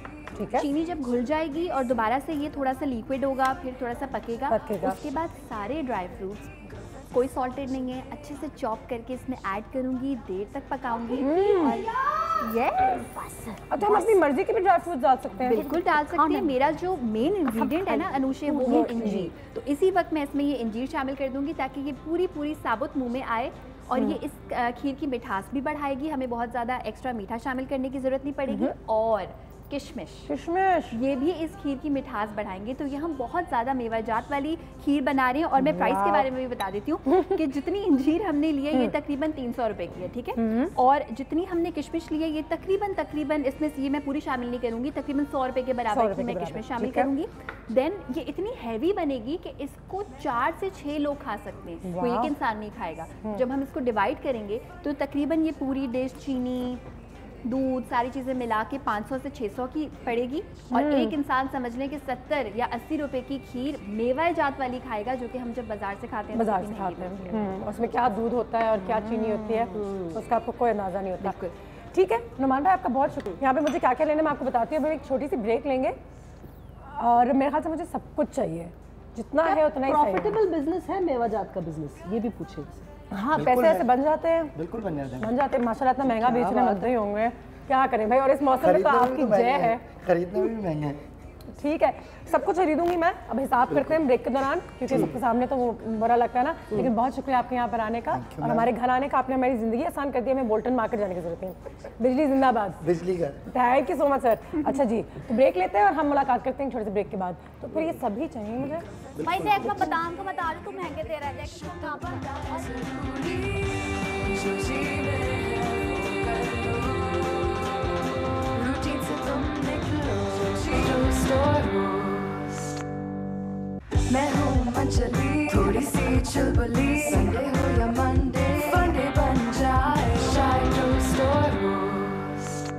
चीनी जब घुल जाएगी और दोबारा से ये थोड़ा सा लिक्विड होगा, फिर थोड़ा सा पकेगा। उसके बाद सारे ड्राई फ्रूट्स, कोई सॉल्टेड नहीं है, अच्छे से चॉप करके इसमें ऐड करूंगी, देर तक पकाऊंगी और अच्छा, हम अपनी मर्जी के भी ड्राई फ्रूट्स डाल सकते हैं? बिल्कुल डाल सकते हैं। मेरा जो मेन इंग्रेडिएंट है ना अनुषे, वो है इंजीर। तो इसी वक्त मैं इसमें ये इंजीर शामिल कर दूंगी ताकि ये पूरी साबुत मुंह में आए और ये इस खीर की मिठास भी बढ़ाएगी। हमें बहुत ज़्यादा एक्स्ट्रा मीठा शामिल करने की ज़रूरत नहीं पड़ेगी। और किशमिश ये भी इस खीर की मिठास बढ़ाएंगे। तो ये हम बहुत ज़्यादा मेवाजात वाली खीर बना रहे हैं। और मैं प्राइस के बारे में भी बता देती हूँ कि जितनी इंजीर हमने ली है ये तकरीबन 300 रुपए की है, ठीक है। और जितनी हमने किशमिश ली है ये तकरीबन इसमें ये मैं पूरी शामिल नहीं करूँगी, तकरीबन 100 रुपए के बराबर की मैं किशमिश शामिल करूँगी। देन ये इतनी हैवी बनेगी कि इसको 4 से 6 लोग खा सकते हैं, कोई एक इंसान नहीं खाएगा। जब हम इसको डिवाइड करेंगे तो तकरीबन ये पूरी डिश चीनी, दूध, सारी चीज़ें मिला के 500 से 600 की पड़ेगी। और एक इंसान समझ लें कि 70 या 80 रुपए की खीर मेवा जात वाली खाएगा, जो कि हम जब बाजार से खाते हैं। उसमें क्या दूध होता है और क्या चीनी होती है उसका आपको कोई अंदाजा नहीं होता। ठीक है नुमान भाई, आपका बहुत शुक्रिया। यहाँ पे मुझे क्या क्या लेना मैं आपको बताती हूँ। एक छोटी सी ब्रेक लेंगे और मेरे ख्याल से मुझे सब कुछ चाहिए, जितना है उतना ही सही है। प्रॉफिटेबल बिजनेस है मेवाजात का बिजनेस, ये भी पूछे। हाँ, पैसे ऐसे बन जाते हैं। बिल्कुल बन जाते हैं माशाल्लाह। इतना महंगा बेचने मिलते ही होंगे, क्या करें भाई। और इस मौसम में तो आपकी जय है, खरीदने में भी महंगे हैं। ठीक है, सब कुछ खरीदूंगी मैं। अब हिसाब करते हैं ब्रेक के दौरान, क्योंकि सबके सामने तो वो बुरा लगता है ना। लेकिन बहुत शुक्रिया आपके यहाँ पर आने का और हमारे घर आने का। आपने हमारी ज़िंदगी आसान कर दी। हमें बोल्टन मार्केट जाने की जरूरत है। बिजली जिंदाबाद, बिजली का। Thank you so much sir. अच्छा जी, तो ब्रेक लेते हैं और हम मुलाकात करते हैं छोटे से ब्रेक के बाद। तो फिर ये सभी चाहिए मुझे भाई। देख मैं बादाम का बता रही, तू महंगे दे रहा है। मैं हूँ मंचली, थोड़ी सी चुलबुली। संडे हो या मंडे, फंडे बन जाए शाय टोस्ट और रोस्ट।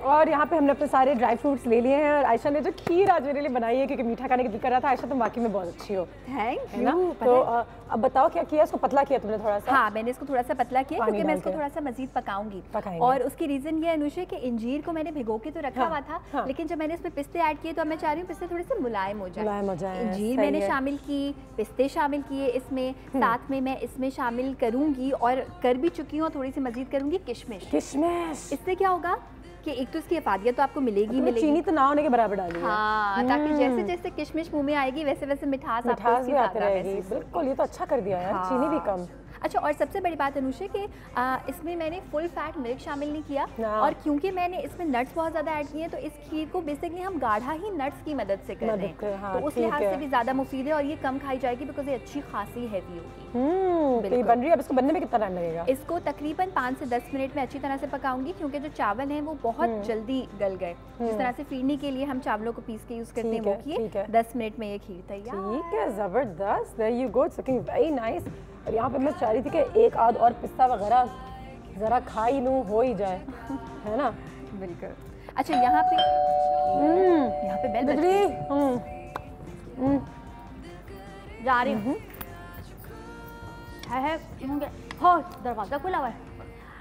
और यहाँ पे हमने अपने सारे ड्राई फ्रूट्स ले लिए हैं। और आयशा ने जो खीर आज मेरे लिए बनाई है, क्योंकि मीठा खाने का दिल कर रहा था। आयशा तुम वाकई में बहुत अच्छी हो। Thank you. तो अब बताओ क्या किया, इसको पतला किया तुमने थोड़ा सा? हाँ, मैंने इसको थोड़ा सा पतला किया क्योंकि मैं इसको थोड़ा सा मजीद पकाऊंगी। और उसकी रीजन ये अनुषा कि इंजीर को मैंने भिगो के तो रखा हुआ था, लेकिन जब मैंने इसमें पिस्ते ऐड किए तो मैं चाह रही हूँ पिस्ते थोड़े से मुलायम हो जाए। इंजीर मैंने शामिल की, पिस्ते शामिल किए इसमें, साथ में मैं इसमें शामिल करूंगी और कर भी चुकी हूँ, थोड़ी सी मजीद करूंगी किशमिश। इससे क्या होगा कि एक तो इसकी अफादियत तो आपको मिलेगी। चीनी तो ना होने के बराबर डाली है। हाँ, ताकि जैसे जैसे किशमिश मुंह में आएगी वैसे वैसे मिठास भी आती रहेगी। बिल्कुल, ये तो अच्छा कर दिया यार। चीनी भी कम। अच्छा, और सबसे बड़ी बात अनुषा कि इसमें मैंने फुल फैट मिल्क शामिल नहीं किया। और क्योंकि मैंने इसमें नट्स बहुत ज़्यादा ऐड किए हैं तो इस खीर को बेसिकली हम गाढ़ा ही नट्स की मदद से कर रहे हैं। तो उस लिहाज से भी ज़्यादा मुफीद है और ये कम खाई जाएगी बिकॉज ये अच्छी खासी हैवी होगी। बन रही है। अब इसको बनने में कितना टाइम लगेगा? इसको तकरीबन 5 से 10 मिनट में अच्छी तरह से पकाऊंगी, क्योंकि जो चावल हैं वो बहुत जल्दी गल गए। जिस तरह से फीरनी के लिए हम चावलों को पीस के यूज़ करते हैं वो किए। 10 मिनट में ये खीर तैयार। ठीक है, ज़बरदस्त। There you go, looking very nice. और यहाँ पे मैं चाह रही थी कि एक आध और पिस्ता वगैरह ज़रा खा ही लूँ, हो ही जाए, है ना? बिल्कुल। अच्छा, यहाँ पे बेल बज रही जा रही हूँ। हो दरवाजा खुला हुआ है।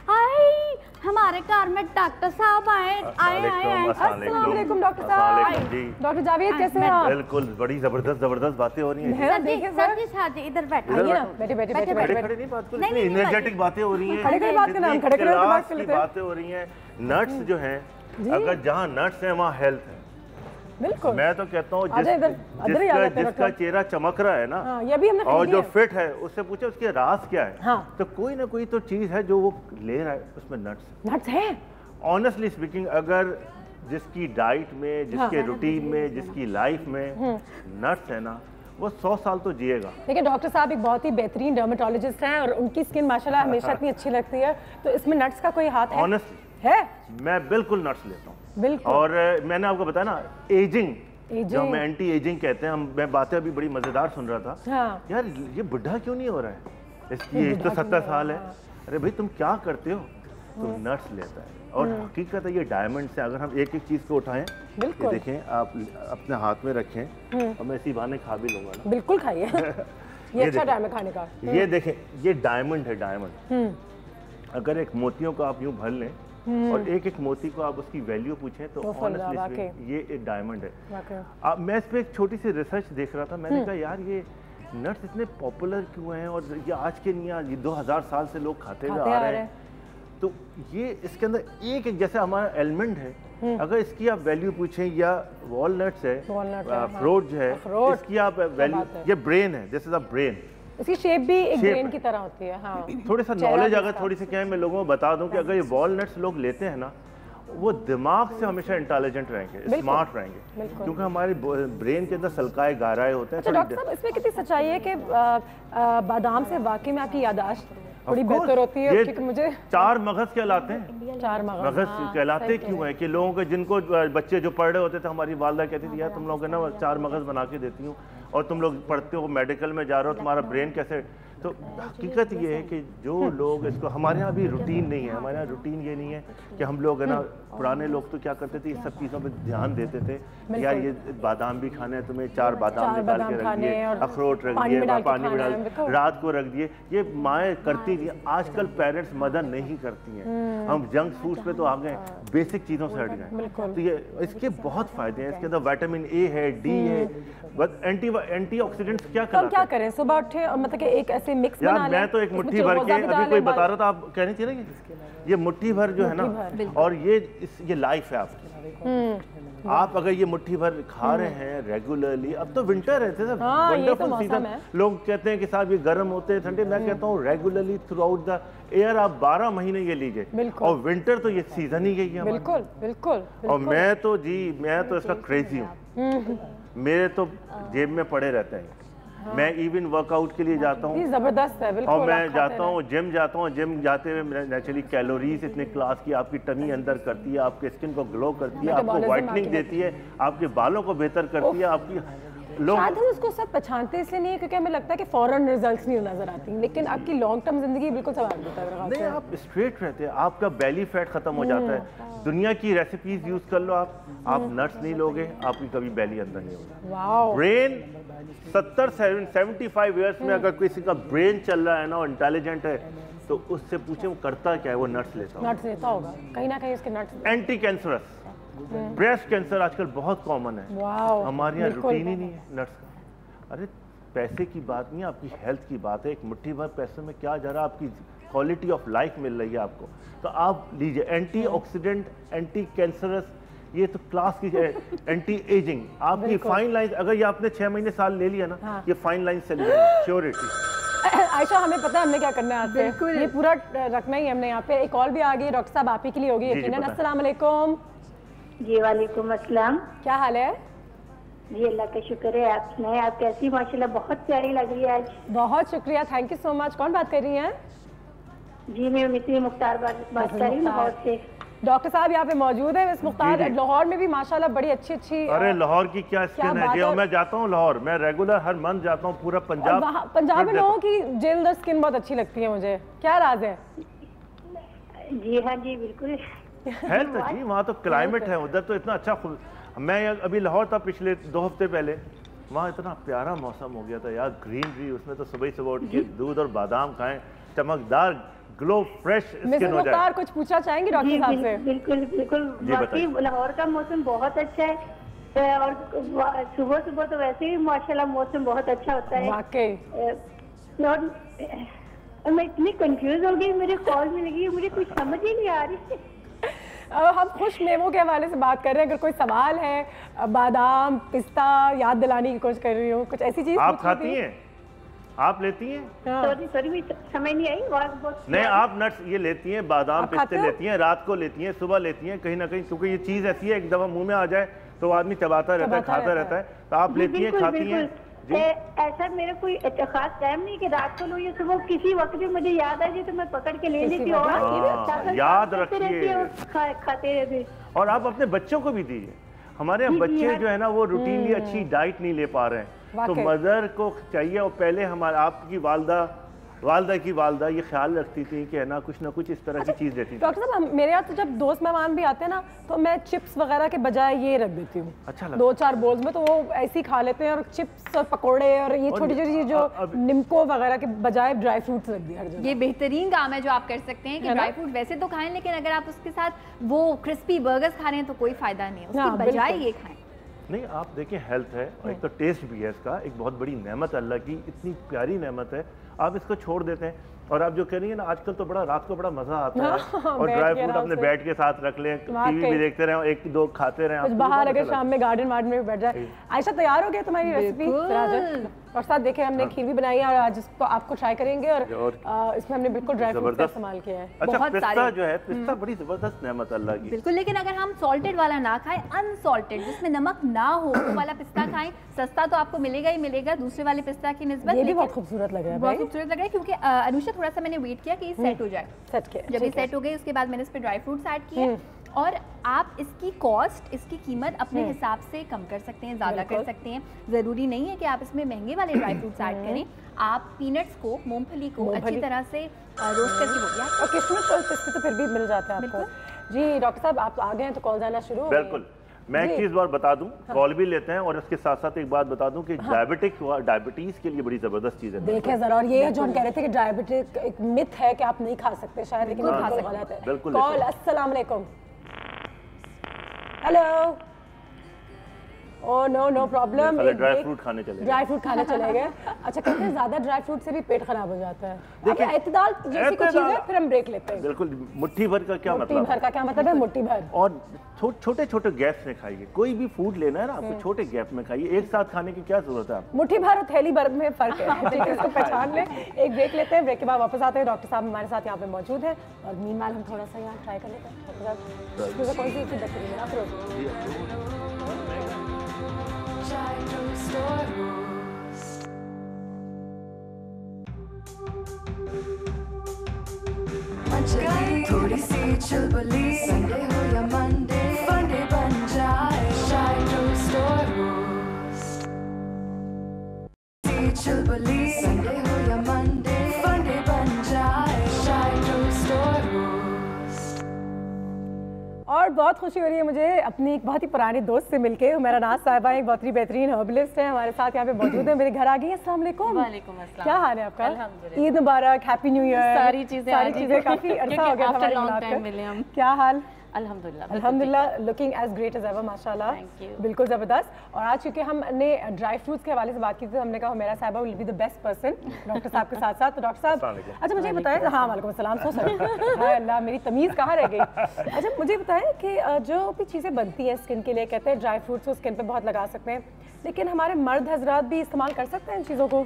हाय, हमारे घर में डॉक्टर साहब आए। अस्सलाम वालेकुम डॉक्टर साहब। डॉक्टर जावेद कैसे हैं आप? बिल्कुल, बड़ी जबरदस्त बातें हो रही हैं। सर जी इधर बैठिए ना। बैठे खड़े नहीं बात करो, इतनी एनर्जेटिक बातें हो रही हैं। खड़े बात करना, हम खड़े की बातें हो रही हैं। नट्स जो हैं, अगर जहाँ नट्स हैं वहाँ हेल्थ है। बिल्कुल, मैं तो कहता हूँ जिसका चेहरा चमक रहा है ना, ये भी हमने और जो फिट है उससे पूछे उसके राज क्या है। तो कोई ना कोई तो चीज है जो वो ले रहा है, उसमें नट्स है। ऑनेस्टली स्पीकिंग, अगर जिसकी डाइट में, जिसके रूटीन में, जिसकी लाइफ में नट्स है ना, वो 100 साल तो जिएगा। देखिए डॉक्टर साहब एक बहुत ही बेहतरीन डर्मेटोलॉजिस्ट हैं और उनकी स्किन माशाल्लाह हमेशा इतनी अच्छी लगती है। तो इसमें नट्स का कोई हाथ है? ऑनेस्टली है, मैं बिल्कुल नट्स लेता हूँ। बिल्कुल। और मैंने आपको बताया ना, एजिंग जो हम एंटी एजिंग कहते हैं, मैं बातें अभी बड़ी मजेदार सुन रहा था। यार ये बुढ़ा क्यों नहीं हो रहा है, इसकी एज तो 70 साल है। अरे भाई तुम क्या करते हो? तो नट्स लेता है। और हकीकत है ये डायमंड से, अगर हम एक एक चीज को उठाएं, ये देखें, आप अपने हाथ में रखें और मैं इसी बहाने खा भी लूंगा ना। बिल्कुल खाइए। ये अच्छा टाइम है खाने का। ये देखें, ये डायमंड है, डायमंड। अगर एक मोतियों को आप यूं भर लें और एक एक मोती को आप उसकी वैल्यू पूछें तो ऑनेस्टली ये एक डायमंड है। मैं इस पे एक छोटी सी रिसर्च देख रहा था। मैंने कहा यार ये नट्स इतने पॉपुलर क्यों हैं और ये आज के नहीं, आज 2000 साल से लोग खाते हुए आ रहे हैं। तो ये इसके अंदर एक एक जैसे हमारा एलिमेंट है, अगर इसकी आप वैल्यू पूछें, या वॉलनट्स है, अखरोट जो है, इसकी आप वैल्यू, ये ब्रेन है, दिस इज अ ब्रेन, इसकी शेप भी एक ब्रेन की तरह होती है। हाँ। थोड़ी सा नॉलेज अगर थोड़ी सी क्या है, मैं लोगों को बता दूं कि अगर ये वॉलनट्स लोग लेते हैं ना, वो दिमाग से हमेशा इंटेलिजेंट रहेंगे, स्मार्ट रहेंगे, क्योंकि हमारे ब्रेन के अंदर सल्काए गाराए होते हैं। अच्छा डॉक्टर साहब, इसमें कितनी सच्चाई है कि बादाम से वाकई में आपकी याददाश्त थोड़ी बेहतर होती है? क्योंकि मुझे 4 मगज कहलाते हैं। 4 मगज कहलाते क्यों है कि लोगों के, जिनको बच्चे जो पढ़ रहे होते थे, हमारी वालदा कहती थी यार तुम लोग ना 4 मगज बना के देती हूँ, और तुम लोग पढ़ते हो, मेडिकल में जा रहे हो, तुम्हारा ब्रेन कैसे। तो हकीकत ये है कि जो लोग इसको, हमारे यहाँ भी रूटीन नहीं है, हमारे यहाँ रूटीन ये नहीं है कि हम लोग है ना, पुराने लोग तो क्या करते थे, इस सब चीज़ों पे ध्यान देते थे, यार ये बादाम भी खाने हैं, तुम्हें 4 बादाम निकाल के रख दिए, अखरोट रख दिए, पानी में डाल, रात को रख दिए, ये माएँ करती थी। आजकल पेरेंट्स मदद नहीं करती हैं, हम जंक फूड्स पे तो आ गए, बेसिक चीज़ों से हट गए। तो ये इसके बहुत फायदे हैं, इसके अंदर विटामिन ए है, डी है, बस एंटीऑक्सीडेंट्स क्या करें सुबह उठे, मतलब कि एक ऐसे मिक्स बना लें। मैं तो एक मुट्ठी भर के, अभी कोई बता रहा था, आप कह रही थी ना कि ये मुट्ठी भर जो है ना, और ये लाइफ है आपकी। आप अगर ये मुट्ठी भर खा रहे हैं रेगुलरली, अब तो विंटर है, वंडरफुल सीजन, लोग कहते हैं कि साहब ये गर्म होते हैं, ठंडे, मैं कहता हूँ regularly through out the year आप 12 महीने ये लीजिए, और विंटर तो ये सीजन ही गई है। बिल्कुल बिल्कुल। और मैं तो इसका क्रेजी हूँ, मेरे तो जेब में पड़े रहते हैं। मैं इवन वर्कआउट के लिए जाता हूँ, जबरदस्त है, बिल्कुल। और मैं जाता हूँ जिम जाता हूँ, जिम जाते हुए नेचुरली कैलोरीज इतने क्लास की आपकी टमी अंदर करती है, आपके स्किन को ग्लो करती है, आपको वाइटनिंग देती है, आपके बालों को बेहतर करती है, आपकी लोग शायद हम उसको सब पहचानते इसलिए नहीं है क्योंकि हमें लगता है कि फौरन रिजल्ट्स नहीं नजर आती, लेकिन आपकी लॉन्ग टर्म जिंदगी बिल्कुल संवार देता है। नहीं, आप स्ट्रेट रहते हैं, आपका बेली फैट खत्म हो जाता है। दुनिया की रेसिपीज यूज कर लो, आप नट्स नहीं लोगे, आपकी कभी बेली अंदर नहीं होगा। ब्रेन 75 ईयर्स में अगर किसी का ब्रेन चल रहा है ना, और इंटेलिजेंट है, तो उससे पूछे वो करता क्या है, वो नट्स लेता होगा कहीं ना कहीं, इसके nuts. Anti cancerous, breast cancer आजकल बहुत कॉमन है, हमारे यहाँ रूटीन ही नहीं है नट्स का। अरे पैसे की बात नहीं है, आपकी हेल्थ की बात है। एक मुट्ठी भर पैसे में क्या जा रहा है, आपकी क्वालिटी ऑफ लाइफ मिल रही है आपको, तो आप लीजिए। एंटी ऑक्सीडेंट, एंटी कैंसरस, ये तो क्लास की है। एंटी एजिंग, आपकी फाइन लाइन, अगर ये आपने 6 महीने साल ले लिया ना, ये फाइन लाइन चली जाएगी, श्योरिटी। आयशा, हमें पता है हमने क्या करना है, आपसे ये पूरा रखना ही हमने। यहाँ पे एक कॉल भी आ गई, डॉक्टर साहब आप ही के लिए होगी यकीनन। अस्सलाम वालेकुम। जी वालेकुम अस्सलाम। क्या हाल है? जी अल्लाह का शुक्र है, आप सुनाए, आप कैसी? माशाल्लाह बहुत प्यारी लग रही है आज। बहुत शुक्रिया, थैंक यू सो मच। कौन बात कर रही हैं? जी मैं मिस्री मुख्तार बात कर रही हूँ लाहौर से। डॉक्टर साहब यहाँ पे मौजूद है। मिस मुख्तार, लाहौर में भी माशाल्लाह बड़ी अच्छी अरे लाहौर की क्या स्किन है जी, मैं जाता हूँ लाहौर, मैं रेगुलर हर मंथ जाता हूँ, पूरा पंजाब में लोगों की जल्द और स्किन बहुत अच्छी लगती है मुझे, क्या राज है? जी हाँ जी बिल्कुल। हेल्थ जी, वहाँ तो क्लाइमेट है, उधर तो इतना अच्छा। मैं अभी लाहौर था पिछले 2 हफ्ते पहले, वहाँ इतना प्यारा मौसम हो गया था यार, ग्रीनरी, उसमें तो सुबह सुबह उठ के दूध और बादाम खाएं, चमकदार ग्लो फ्रेश स्किन हो जाए। कुछ पूछना चाहेंगे डॉक्टर साहब से? बिल्कुल बिल्कुल, वाकई लाहौर का मौसम बहुत अच्छा है, और सुबह सुबह तो वैसे ही माशाल्लाह मौसम बहुत अच्छा होता है वाकई। और मैं इतनी कंफ्यूज हो गई, मेरे कॉल में लगी, मुझे कुछ समझ ही नहीं आ रही। हम खुश मेवों के हवाले से बात कर रहे हैं, अगर कोई सवाल है, बादाम पिस्ता याद दिलाने की कोशिश कर रही हूँ, कुछ ऐसी चीज आप खाती हैं, आप लेती हैं? सॉरी मैं समझ नहीं आई। नहीं, आप नट्स ये लेती हैं, बादाम पिस्ते लेती हैं, रात को लेती हैं, सुबह लेती हैं, कहीं ना कहीं, क्योंकि ये चीज ऐसी है, एक दफा मुंह में आ जाए तो आदमी चबाता रहता है, खाता रहता है, तो आप लेती हैं, खाती हैं? ऐसा मेरा कोई खास टाइम नहीं कि रात को लो या सुबह, किसी वक्त भी मुझे याद आ जाए तो मैं पकड़ के ले लेती हूँ। याद रखिए, खाते रहते। और आप अपने बच्चों को भी दीजिए। हमारे यहाँ बच्चे जो है ना, वो रूटीनली अच्छी डाइट नहीं ले पा रहे हैं, तो मदर को चाहिए, और पहले हमारे आपकी वालदा की वालदा ये ख्याल रखती थी कि है ना, कुछ ना कुछ इस तरह की चीज देती थी। डॉक्टर साहब, मेरे यहाँ तो जब दोस्त मेहमान भी आते हैं ना, तो मैं चिप्स वगैरह के बजाय ये रख देती हूँ, अच्छा 2-4 बोल्स में, तो वो ऐसे ही खा लेते हैं, और चिप्स और पकोड़े और ये छोटी छोटी चीज जो निम्को वगैरह के बजाय ड्राई फ्रूट्स रख दिया। ये बेहतरीन काम है जो आप कर सकते हैं कि ड्राई फ्रूट वैसे तो खाएं, लेकिन अगर आप उसके साथ वो क्रिस्पी बर्गर्स खा रहे हैं तो कोई फायदा नहीं है, उसके बजाय ये खाएं। नहीं, आप देखिए, हेल्थ है और एक तो टेस्ट भी है इसका, एक बहुत बड़ी नेमत, अल्लाह की इतनी प्यारी नेमत है, आप इसको छोड़ देते हैं। और आप जो कह रही है ना, आजकल तो बड़ा रात को बड़ा मजा आता है और ड्राई फ्रूट अपने बेड के साथ रख लें, टीवी भी देखते रहे, एक दो खाते रहे, बाहर अगर शाम में गार्डन वार्डन में बैठ जाए। आयशा तैयार हो गया तुम्हारी रेसिपी? और साथ देखें हमने खीर भी बनाई है और आज इसको आपको ट्राई करेंगे और इसमें हमने बिल्कुल ड्राई फ्रूट का इस्तेमाल किया है। अच्छा, पिस्ता जो है, पिस्ता बड़ी जबरदस्त नेमत अल्लाह की। बिल्कुल, लेकिन अगर हम सॉल्टेड वाला ना खाएं, अनसॉल्टेड जिसमें नमक ना हो वो वाला पिस्ता खाएं। सस्ता तो आपको मिलेगा ही मिलेगा दूसरे वाले पिस्ता की निस्बत। ये भी बहुत खूबसूरत लग रहा है, बहुत खूबसूरत लग रहा है क्योंकि अनुषा थोड़ा सा मैंने वेट किया कि सेट हो जाए। जब ये सेट हो गई उसके बाद मैंने इस पे ड्राई फ्रूट्स ऐड किए और आप इसकी कॉस्ट, इसकी कीमत अपने हिसाब से कम कर सकते हैं, ज़्यादा कर सकते हैं। ज़रूरी नहीं है कि आप इसमें महंगे वाले ड्राई फ्रूट्स ऐड करें। आप पीनट्स को, मूंगफली को अच्छी तरह से रोस्ट करके बोलिए, और किशमिश और पिस्ते तो फिर भी मिल जाता है आपको। जी डॉक्टर साहब, आप आ गए हैं तो कॉल जाना शुरू हो गई। बिल्कुल, मैं एक चीज़ और बता दूं, कॉल भी लेते हैं और इसके साथ साथ एक बात बता दूं कि डायबिटीज के लिए बड़ी जबरदस्त चीज़ है। देखें जरा, और ये जो हम कह रहे थे कि डायबिटिक एक मिथ है कि आप नहीं खा सकते शायद, लेकिन खा सकते हैं। बिल्कुल। कॉल, अस्सलाम वालेकुम। Hello. Oh no, no problem. Dry fruit खाने चले गए। अच्छा, कहते हैं ज्यादा ड्राई फ्रूट से भी पेट खराब हो जाता है। देखिए, एतदाल जैसी कोई चीज है, फिर हम ब्रेक लेते हैं। बिल्कुल, मुट्ठी भर का क्या मतलब? मुट्ठी भर का क्या मतलब है? मुट्ठी भर। और छोटे छोटे गैप्स में खाइए। कोई भी फूड लेना है ना आपको, छोटे गैप में खाइए, एक साथ खाने की क्या जरूरत है आपको? मुट्ठी भर और थैली भर में फर्क है, ठीक है, इसको पहचान लें। एक ब्रेक लेते हैं, ब्रेक के बाद वापस आते हैं। डॉक्टर साहब हमारे साथ यहाँ पे मौजूद है और मीनवाइल हम थोड़ा सा यहाँ ट्राई कर लेते हैं। कौन सी चीज़ थोड़ी सी चुलबुली, संडे हो या मंडे, फंडे बन जाए चाय टोस्ट और रोस्ट। चुलबुली, संडे हो या मंडे, फंडे बन जाए चाय टोस्ट और रोस्ट। और बहुत खुशी हो रही है मुझे अपनी एक बहुत ही पुरानी दोस्त से मिलके। मेरा नाज साहिबा एक बहुत ही बेहतरीन हर्बलिस्ट है, हमारे साथ यहाँ पे मौजूद है, मेरे घर आ गई है। अस्सलाम वालेकुम। वालेकुम अस्सलाम। क्या हाल है आपका? ईद मुबारक, हैप्पी न्यू ईयर। सारी चीजें काफी अरसा हो गया हमारे मुलाकात। क्या हाल? अल्हम्दुलिल्लाह, looking as great as ever, माशाल्लाह, बिल्कुल ज़बरदस्त। और आज क्योंकि हमने ड्राई फ्रूट्स के हवाले से बात की थी, तो हमने कहा मेरा साहिबा will be the best person doctor साहब के साथ साथ। तो डॉक्टर साहब, अच्छा मुझे बताएं। हाँ, वालेकुम अस्सलाम। सो सॉरी, हाय अल्लाह, मेरी तमीज़ कहाँ रह गई। अच्छा मुझे बताएं कि जो भी चीज़ें बनती हैं स्किन के लिए, कहते हैं ड्राई फ्रूट्स को स्किन पर बहुत लगा सकते हैं, लेकिन हमारे मर्द हजरात भी इस्तेमाल कर सकते हैं इन चीज़ों को?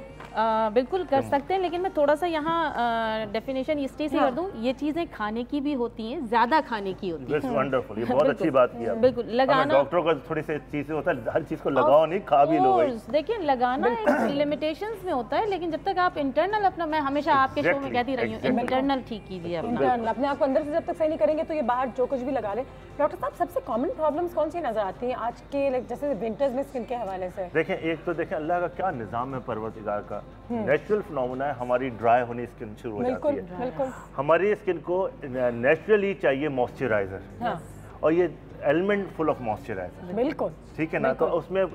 बिल्कुल कर सकते हैं, लेकिन मैं थोड़ा सा यहाँ डेफिनेशन इस चीज़ से कर दूँ, ये चीज़ें खाने की भी होती हैं, ज़्यादा खाने की होती है। वंडरफुल, ये बहुत अच्छी बात की आपने। बिल्कुल, लगाना डॉक्टरों का थोड़ी सी चीज़ें होता है, हर चीज़ को लगाओ नहीं, खा भी लो। देखिए, लगाना एक लिमिटेशंस में होता है, लेकिन जब तक आप इंटरनल अपना, मैं हमेशा आपके शो में कहती रही हूँ, इंटरनल ठीक कीजिए, इंटरनल अपने आप को अंदर से जब तक सही नहीं करेंगे तो ये बाहर जो कुछ भी लगा ले। डॉक्टर साहब, सबसे कॉमन प्रॉब्लम्स कौन सी नजर आती हैं आज के, जैसे विंटर्स में स्किन के हवाले से? देखें, एक तो देखें अल्लाह का क्या निज़ाम है, परवरदिगार का नेचुरल फिनोमेना है। हमारी ड्राई होने स्किन शुरू हो जाती है। बिल्कुल, हमारी स्किन को नेचुरली चाहिए मॉइस्चराइजर, और ये एलिमेंट फुल ऑफ मॉइस्चराइजर। बिल्कुल, ठीक है ना। तो उसमें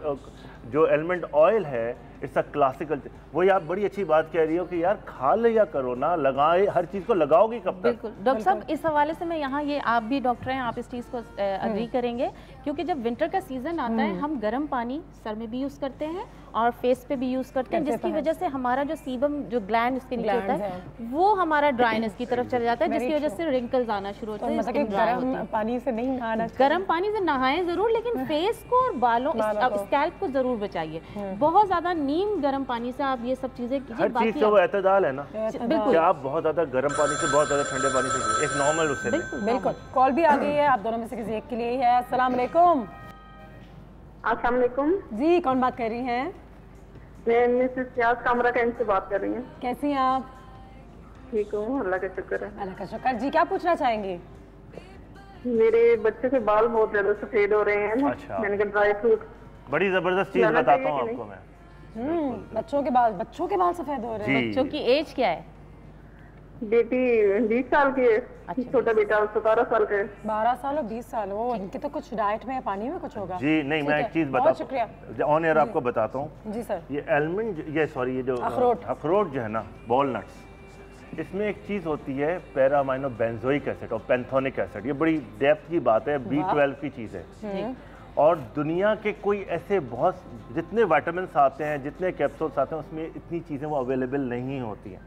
जो एलिमेंट ऑयल है, इट्स अ क्लासिकल। वही आप बड़ी अच्छी बात कह रही हो कि यार खा लिया करो ना, लगाए, हर चीज़ को लगाओगे कब तक? बिल्कुल डॉक्टर साहब, इस हवाले से मैं यहाँ, ये आप भी डॉक्टर हैं, आप इस चीज़ को अग्री करेंगे, क्योंकि जब विंटर का सीजन आता है, हम गर्म पानी सर में भी यूज़ करते हैं और फेस पे भी यूज़ करते हैं, जिसकी वजह से हमारा जो सीबम, जो ग्लैंड इसके नीचे होता है, वो हमारा ड्राइनेस की तरफ चला जाता है, जिसकी वजह से रिंकल्स आना शुरू होते हैं। गर्म पानी से नहीं नहाना, गर्म पानी से नहाएं ज़रूर, लेकिन फेस को और बालों, स्कैल्प को ज़रूर बचाइए। बहुत ज़्यादा नीम गर्म पानी से आप ये सब चीज़ें कीजिए। हर चीज़ से वो एतदाल है ना, बिल्कुल। आप बहुत ज़्यादा गर्म पानी से, बहुत ज़्यादा ठंडे पानी से, एक नॉर्मल उससे। बिल्कुल। कॉल भी आ गई है, आप दोनों में से किसी एक के लिए ही है। अस्सलाम वालेकुम। अस्सलाम वालेकुम जी, कौन बात कर रही हैं? मैं मिसेस सियाज कामरा कैंट से बात कर रही हूँ। कैसी हैं आप? ठीक हूँ, अल्लाह का शुक्र है। अल्लाह का शुक्र। जी, क्या पूछना चाहेंगी? मेरे बच्चे के बाल बहुत ज्यादा सफेद हो रहे हैं। अच्छा। मैंने कहा ड्राई फ्रूट, बड़ी जबरदस्त चीज बताता हूँ आपको मैं। बच्चों के बाल सफेद हो रहे हैं। बच्चों की एज क्या है? बेटी 20 साल की है, छोटा बेटा 17 साल का है। 12 साल और 20 साल। वो इनके तो कुछ डाइट में, पानी में कुछ होगा। जी नहीं, मैं एक चीज बताता हूँ, ऑन एयर आपको बताता हूँ। जी सर। ये एलमंड, ये सॉरी, ये जो अखरोट जो है ना, वॉलनट्स, इसमें एक चीज़ होती है पैरा अमाइनो बेंजोइक एसिड और पेंथोनिक एसिड। ये बड़ी डेप्थ की बात है, B12 की चीज़ है। और दुनिया के कोई ऐसे बहुत, जितने विटामिन्स आते हैं, जितने कैप्सूल्स आते हैं, उसमें इतनी चीज़ें वो अवेलेबल नहीं होती हैं।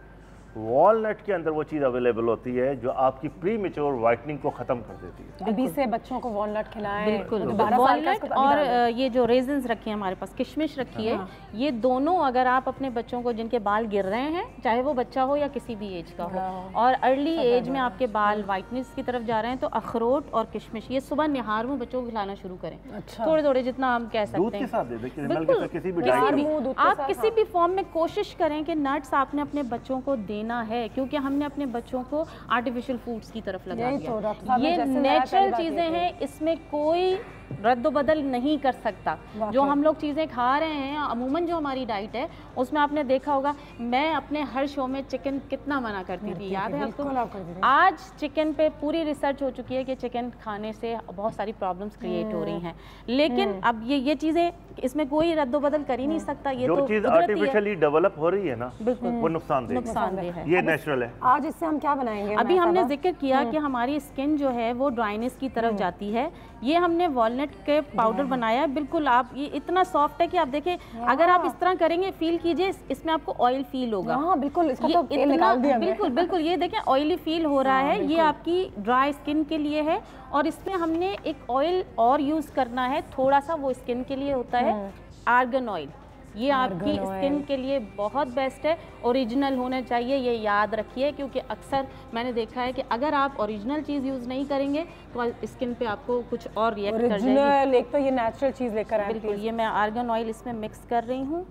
वॉलनट के अंदर वो चीज़ अवेलेबल होती है जो आपकी प्री मेच्योर वाइटनिंग को ख़त्म कर देती है। अभी से बच्चों को वॉलनट खिलाएं। बिल्कुल, वॉलनट और ये जो रेजिन्स रखी है हमारे पास, किशमिश रखी है, ये दोनों अगर आप अपने बच्चों को जिनके बाल गिर रहे हैं, चाहे वो बच्चा हो या किसी भी एज का हो, और अर्ली एज में आपके बाल वाइटनेस की तरफ जा रहे हैं, तो अखरोट और किशमिश ये सुबह निहार में बच्चों को खिलाना शुरू करें। थोड़े थोड़े जितना हम कह सकते हैं, बिल्कुल आप किसी भी फॉर्म में कोशिश करें कि नट्स आपने अपने बच्चों को देना है, क्योंकि हमने अपने बच्चों को आर्टिफिशियल फूड्स की तरफ लगा दिया। ये नेचुरल चीजें हैं, इसमें कोई रद्द बदल नहीं कर सकता। जो हम लोग चीज़ें खा रहे हैं, अमूमन जो हमारी डाइट है उसमें आपने देखा होगा, मैं अपने हर शो में चिकन कितना मना करती थी, याद है आपको? आज चिकन पे पूरी रिसर्च हो चुकी है कि चिकन खाने से बहुत सारी प्रॉब्लम्स क्रिएट हो रही हैं, लेकिन अब ये चीज़ें, इसमें कोई रद्द बदल कर ही नहीं सकता। ये जो चीज़ आर्टिफिशियली डेवलप हो रही है ना, वो नुकसानदेह है, ये नेचुरल है। आज इससे हम क्या बनाएंगे? अभी हमने जिक्र किया कि हमारी स्किन जो है वो ड्राइनेस की तरफ जाती है। ये हमने वॉलनट के पाउडर बनाया है, बिल्कुल आप, ये इतना सॉफ्ट है कि आप देखें, अगर आप इस तरह करेंगे, फील कीजिए, इसमें आपको ऑयल फील होगा। बिल्कुल, इसका तो तेल निकाल दिया बिल्कुल बिल्कुल, ये देखें ऑयली फील हो रहा है, ये आपकी ड्राई स्किन के लिए है। और इसमें हमने एक ऑयल और यूज करना है थोड़ा सा, वो स्किन के लिए होता है आर्गन ऑयल। ये आपकी स्किन के लिए बहुत बेस्ट है, ओरिजिनल होना चाहिए, ये याद रखिए, क्योंकि अक्सर मैंने देखा है कि अगर आप ओरिजिनल चीज़ यूज़ नहीं करेंगे तो स्किन पे आपको कुछ और रिएक्ट कर जाएगी। एक तो ये नेचुरल चीज़ लेकर आए। बिल्कुल, ये मैं आर्गन ऑयल इसमें मिक्स कर रही हूँ।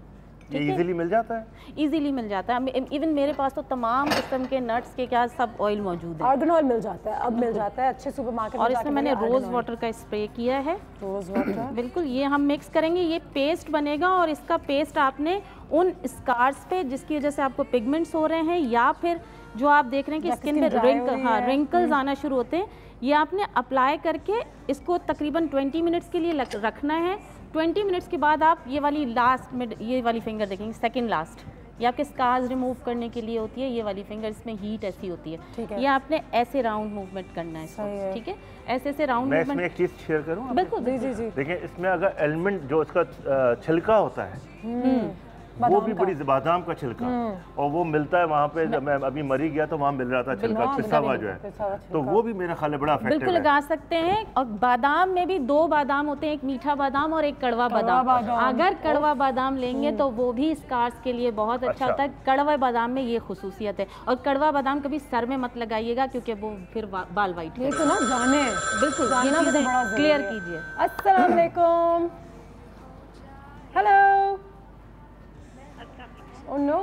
इजीली मिल जाता है, इजीली मिल जाता है। इवन मेरे पास तो तमाम किस्म के नट्स के क्या सब ऑयल मौजूद है। आर्गन ऑयल मिल जाता है, अब मिल जाता है अच्छे सुपरमार्केट में। और इसमें मैंने रोज़ वाटर का स्प्रे किया है। रोज़ वाटर बिल्कुल, ये हम मिक्स करेंगे, ये पेस्ट बनेगा। और इसका पेस्ट आपने उन स्कार्स पे जिसकी वजह से आपको पिगमेंट्स हो रहे हैं, या फिर जो आप देख रहे हैं कि स्किन पे रिंकल्स आना शुरू होते हैं, ये आपने अप्लाई करके इसको तकरीबन 20 मिनट्स के लिए रखना है। 20 मिनट्स के बाद आप ये वाली लास्ट में, ये वाली फिंगर देखेंगे, सेकंड लास्ट, ये आपके स्कार्स रिमूव करने के लिए होती है। ये वाली फिंगर, इसमें हीट ऐसी होती है, ये आपने ऐसे राउंड मूवमेंट करना है इसको, ठीक है? ऐसे ऐसे राउंड मूवमेंट। मैं इसमें एक चीज़ शेयर करूँ? बिल्कुल, जी। देखिए, इसमें अगर एलिमेंट जो इसका छिलका होता है, वो भी बड़ी, बादाम का छिलका, और वो मिलता है वहाँ पे। मैं अभी मरी गया तो वहाँ मिल रहा था छिलका, पिसा हुआ जो है, तो वो भी मेरा ख्याल है बड़ा इफेक्टिव है। बिल्कुल लगा सकते हैं। और बादाम में भी 2 बादाम होते हैं, एक मीठा बादाम और एक कड़वा बादाम। अगर कड़वा बादाम लेंगे तो वो भी स्कार्स के लिए बहुत अच्छा होता है। कड़वा बादाम में ये खुसूसियत है। और कड़वा बादाम कभी सर में मत लगाइएगा, क्योंकि वो फिर बाल वाइट ये तो ना जाने, बिल्कुल क्लियर कीजिए। अस्सलाम वालेकुम, हेलो। ओह नो,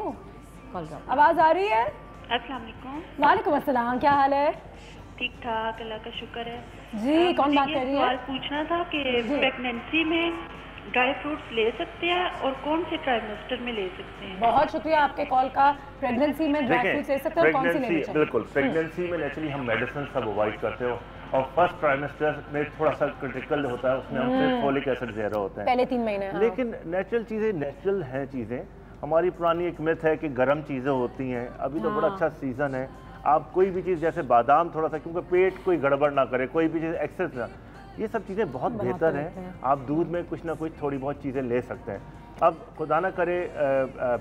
आवाज आ रही है? अस्सलाम वालेकुम। वालेकुम अस्सलाम, क्या हाल है? ठीक ठाक, अल्लाह का शुक्र है। जी, कौन बात कर रही है? सवाल पूछना था कि प्रेगनेंसी में ड्राई फ्रूट्स ले सकते हैं और कौन से ट्राइमेस्टर में ले सकते हैं? बहुत शुक्रिया आपके कॉल का। प्रेगनेंसी में ड्राई फ्रूट्स ले सकते हैं और कौन सी लेनी चाहिए? बिल्कुल, प्रेगनेंसी में नेचुरली हम मेडिसिन सब अवॉइड करते हो, और फर्स्ट ट्राइमेस्टर में थोड़ा सा क्रिटिकल होता है, उसमें हमसे फोलिक एसिड ज़्यादा होता है पहले 3 महीने। लेकिन नेचुरल चीज़ें नेचुरल हैं चीज़ें। हमारी पुरानी एक मिथ है कि गर्म चीज़ें होती हैं। अभी तो बड़ा अच्छा सीज़न है, आप कोई भी चीज़, जैसे बादाम थोड़ा सा, क्योंकि पेट कोई गड़बड़ ना करे, कोई भी चीज़ एक्सेस ना, ये सब चीज़ें बहुत बेहतर हैं। आप दूध में कुछ ना कुछ थोड़ी बहुत चीज़ें ले सकते हैं। अब खुदा ना करे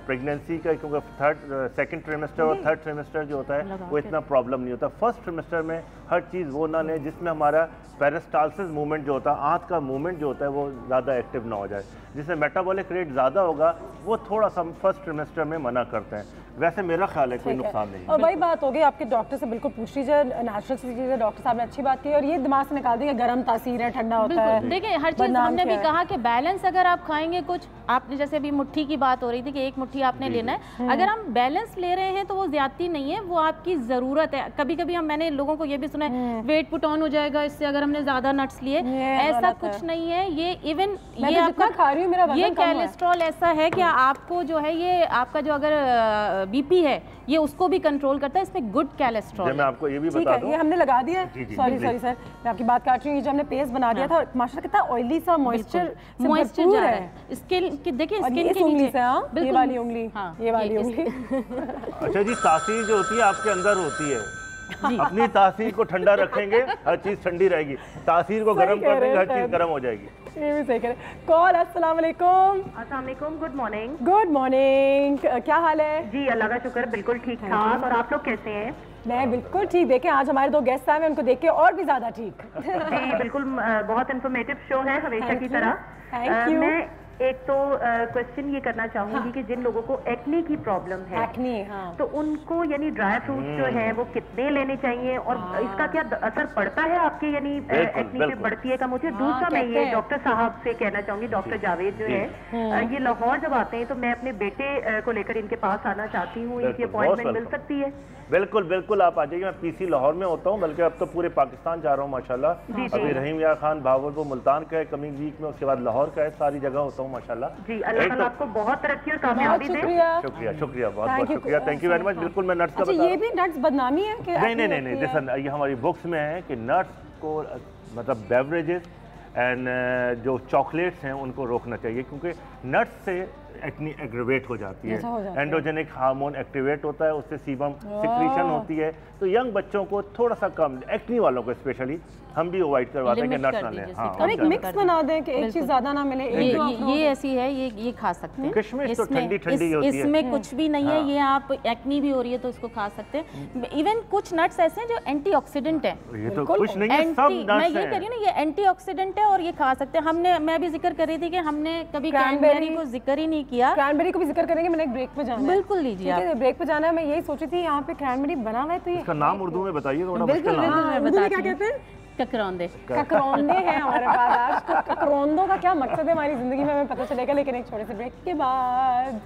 प्रेगनेंसी का, क्योंकि सेकंड ट्रिमेस्टर और थर्ड ट्रिमेस्टर जो होता है वो इतना प्रॉब्लम नहीं होता। फर्स्ट ट्रिमेस्टर में हर चीज़ वो ना लें जिसमें हमारा पेरिस्टाल्सिस मूवमेंट जो होता है, आंत का मूवमेंट जो होता है, वो ज़्यादा एक्टिव ना हो जाए, जिसमें मेटाबॉलिक रेट ज़्यादा होगा, वो थोड़ा सा फर्स्ट ट्रिमेस्टर में मना करते हैं। वैसे मेरा ख्याल है कोई नुकसान नहीं। और वही बात होगी, आपके डॉक्टर से बिल्कुल पूछ लीजिए, नेचुरल सी चीज़ है। डॉक्टर साहब ने अच्छी बात की, और ये दिमाग से निकाल दिया गर्म तासीर है, ठंडा होता है। देखिए, हर चीज़ हमने भी कहा कि बैलेंस अगर आप खाएंगे, कुछ आपने जैसे अभी मुट्ठी की बात हो रही थी कि एक मुट्ठी आपने लेना है, अगर हम बैलेंस ले रहे हैं तो वो ज्यादती नहीं है, वो आपकी ज़रूरत है। कभी कभी मैंने लोगों को ये भी सुना है वेट पुट ऑन हो जाएगा इससे अगर हमने ज़्यादा नट्स लिए, ऐसा कुछ नहीं है। ये इवन ये आपका खा रही हूं, मेरा ये कोलेस्ट्रॉल ऐसा है कि आपको जो है, ये आपका जो अगर बीपी है, ये उसको भी कंट्रोल करता है। इसमें गुड कोलेस्ट्रॉल। मैं आपको ये भी बता दूं, ये हमने लगा दिया। सॉरी सर, मैं आपकी बात काट रही हूँ। जो हमने पेस्ट बना दिया था, माशाल्लाह कितना ऑयली सा, मॉइस्चर जा रहा है। स्किन की देखिए, स्किन के नीचे नीचे ये वाली उंगली, ये वाली उंगली। अच्छा जी, तासीर जो होती है आपके अंदर होती है। अपनी तासीर को ठंडा रखेंगे, हर चीज ठंडी रहेगी। तासीर को गर्म कर देंगे, हर चीज गर्म हो जाएगी। ये भी सही करें। कॉल, अस्सलाम वालेकुम। अस्सलाम वालेकुम, गुड मॉर्निंग। गुड मॉर्निंग, क्या हाल है? जी अल्लाह का शुक्र, बिल्कुल ठीक ठाक। और आप लोग कैसे हैं? मैं बिल्कुल ठीक। देखें आज हमारे 2 गेस्ट आए हैं, उनको देख के और भी ज्यादा ठीक। जी बिल्कुल, बहुत इन्फॉर्मेटिव शो है हमेशा की तरह। Thank you. मैं एक तो क्वेश्चन ये करना चाहूंगी कि जिन लोगों को एक्ने की प्रॉब्लम है, तो उनको यानी ड्राई फ्रूट्स जो है वो कितने लेने चाहिए और इसका क्या असर पड़ता है आपके यानी एक्ने पे बढ़ती है का? मुझे दूसरा मैं ये डॉक्टर साहब से कहना चाहूंगी, डॉक्टर जावेद जो है ये लाहौर जब आते हैं तो मैं अपने बेटे को लेकर इनके पास आना चाहती हूँ, इनकी अपॉइंटमेंट मिल सकती है? बिल्कुल बिल्कुल, आप आ जाइए। मैं पीसी लाहौर में होता हूँ, बल्कि अब तो पूरे पाकिस्तान जा रहा हूँ माशाल्लाह। अभी रहीम यार खान भावलपुर मुल्तान का है कमिंग वीक में, उसके बाद लाहौर का है, सारी जगह होता हूँ माशाल्लाह। जी अल्लाह ताला आपको बहुत तरक्की और कामयाबी दे। शुक्रिया शुक्रिया, बहुत बहुत शुक्रिया, थैंक यू वेरी मच। बिल्कुल मैं नट्स का बता। ये भी नट्स बदनामी है कि नहीं, जैसा ये हमारी बुक्स में है कि नट्स को मतलब बेवरेजेस एंड जो चॉकलेट्स हैं उनको रोकना चाहिए, क्योंकि नट्स से एक्ने एग्रेवेट हो जाती है, एंडोजेनिक हार्मोन एक्टिवेट होता है, उससे सीबम सिक्रीशन होती है। तो यंग बच्चों को थोड़ा सा कम, एक्ने वालों को स्पेशली हम भी अवॉइड करवाते हैं कि नट्स ना लें। हाँ, एक मिक्स बना दें कि एक चीज ज्यादा ना मिले। ये ऐसी है, ये खा सकते हैं। किशमिश तो ठंडी ठंडी होती है, इसमें कुछ भी नहीं है। ये आप एक्ने भी हो रही है तो इसको खा सकते हैं। इवन कुछ नट्स ऐसे हैं जो एंटीऑक्सीडेंट हैं। ये तो कुछ नहीं है, सब नट्स हैं। मैं ये कह रही हूँ ना, ये एंटीऑक्सीडेंट है और ये खा सकते हैं। मैं भी जिक्र कर रही थी कि हमने कभी क्रैनबेरी को जिक्र ही नहीं किया। क्रैनबेरी को भी जिक्र करेंगे, मैंने एक ब्रेक पे जाना है। बिल्कुल लीजिए आप, ब्रेक पे जाना है। मैं यही सोची थी यहाँ पे क्रैनबेरी बना हुआ है, तो इसका नाम उर्दू में बताइए थोड़ा। बिल्कुल उर्दू में क्या कहते हैं? ककरौंदे। ककरौंदे हैं हमारे पास आज। तो ककरौंदों का क्या मकसद है हमारी जिंदगी में हमें पता चलेगा, लेकिन एक छोटे से ब्रेक के बाद।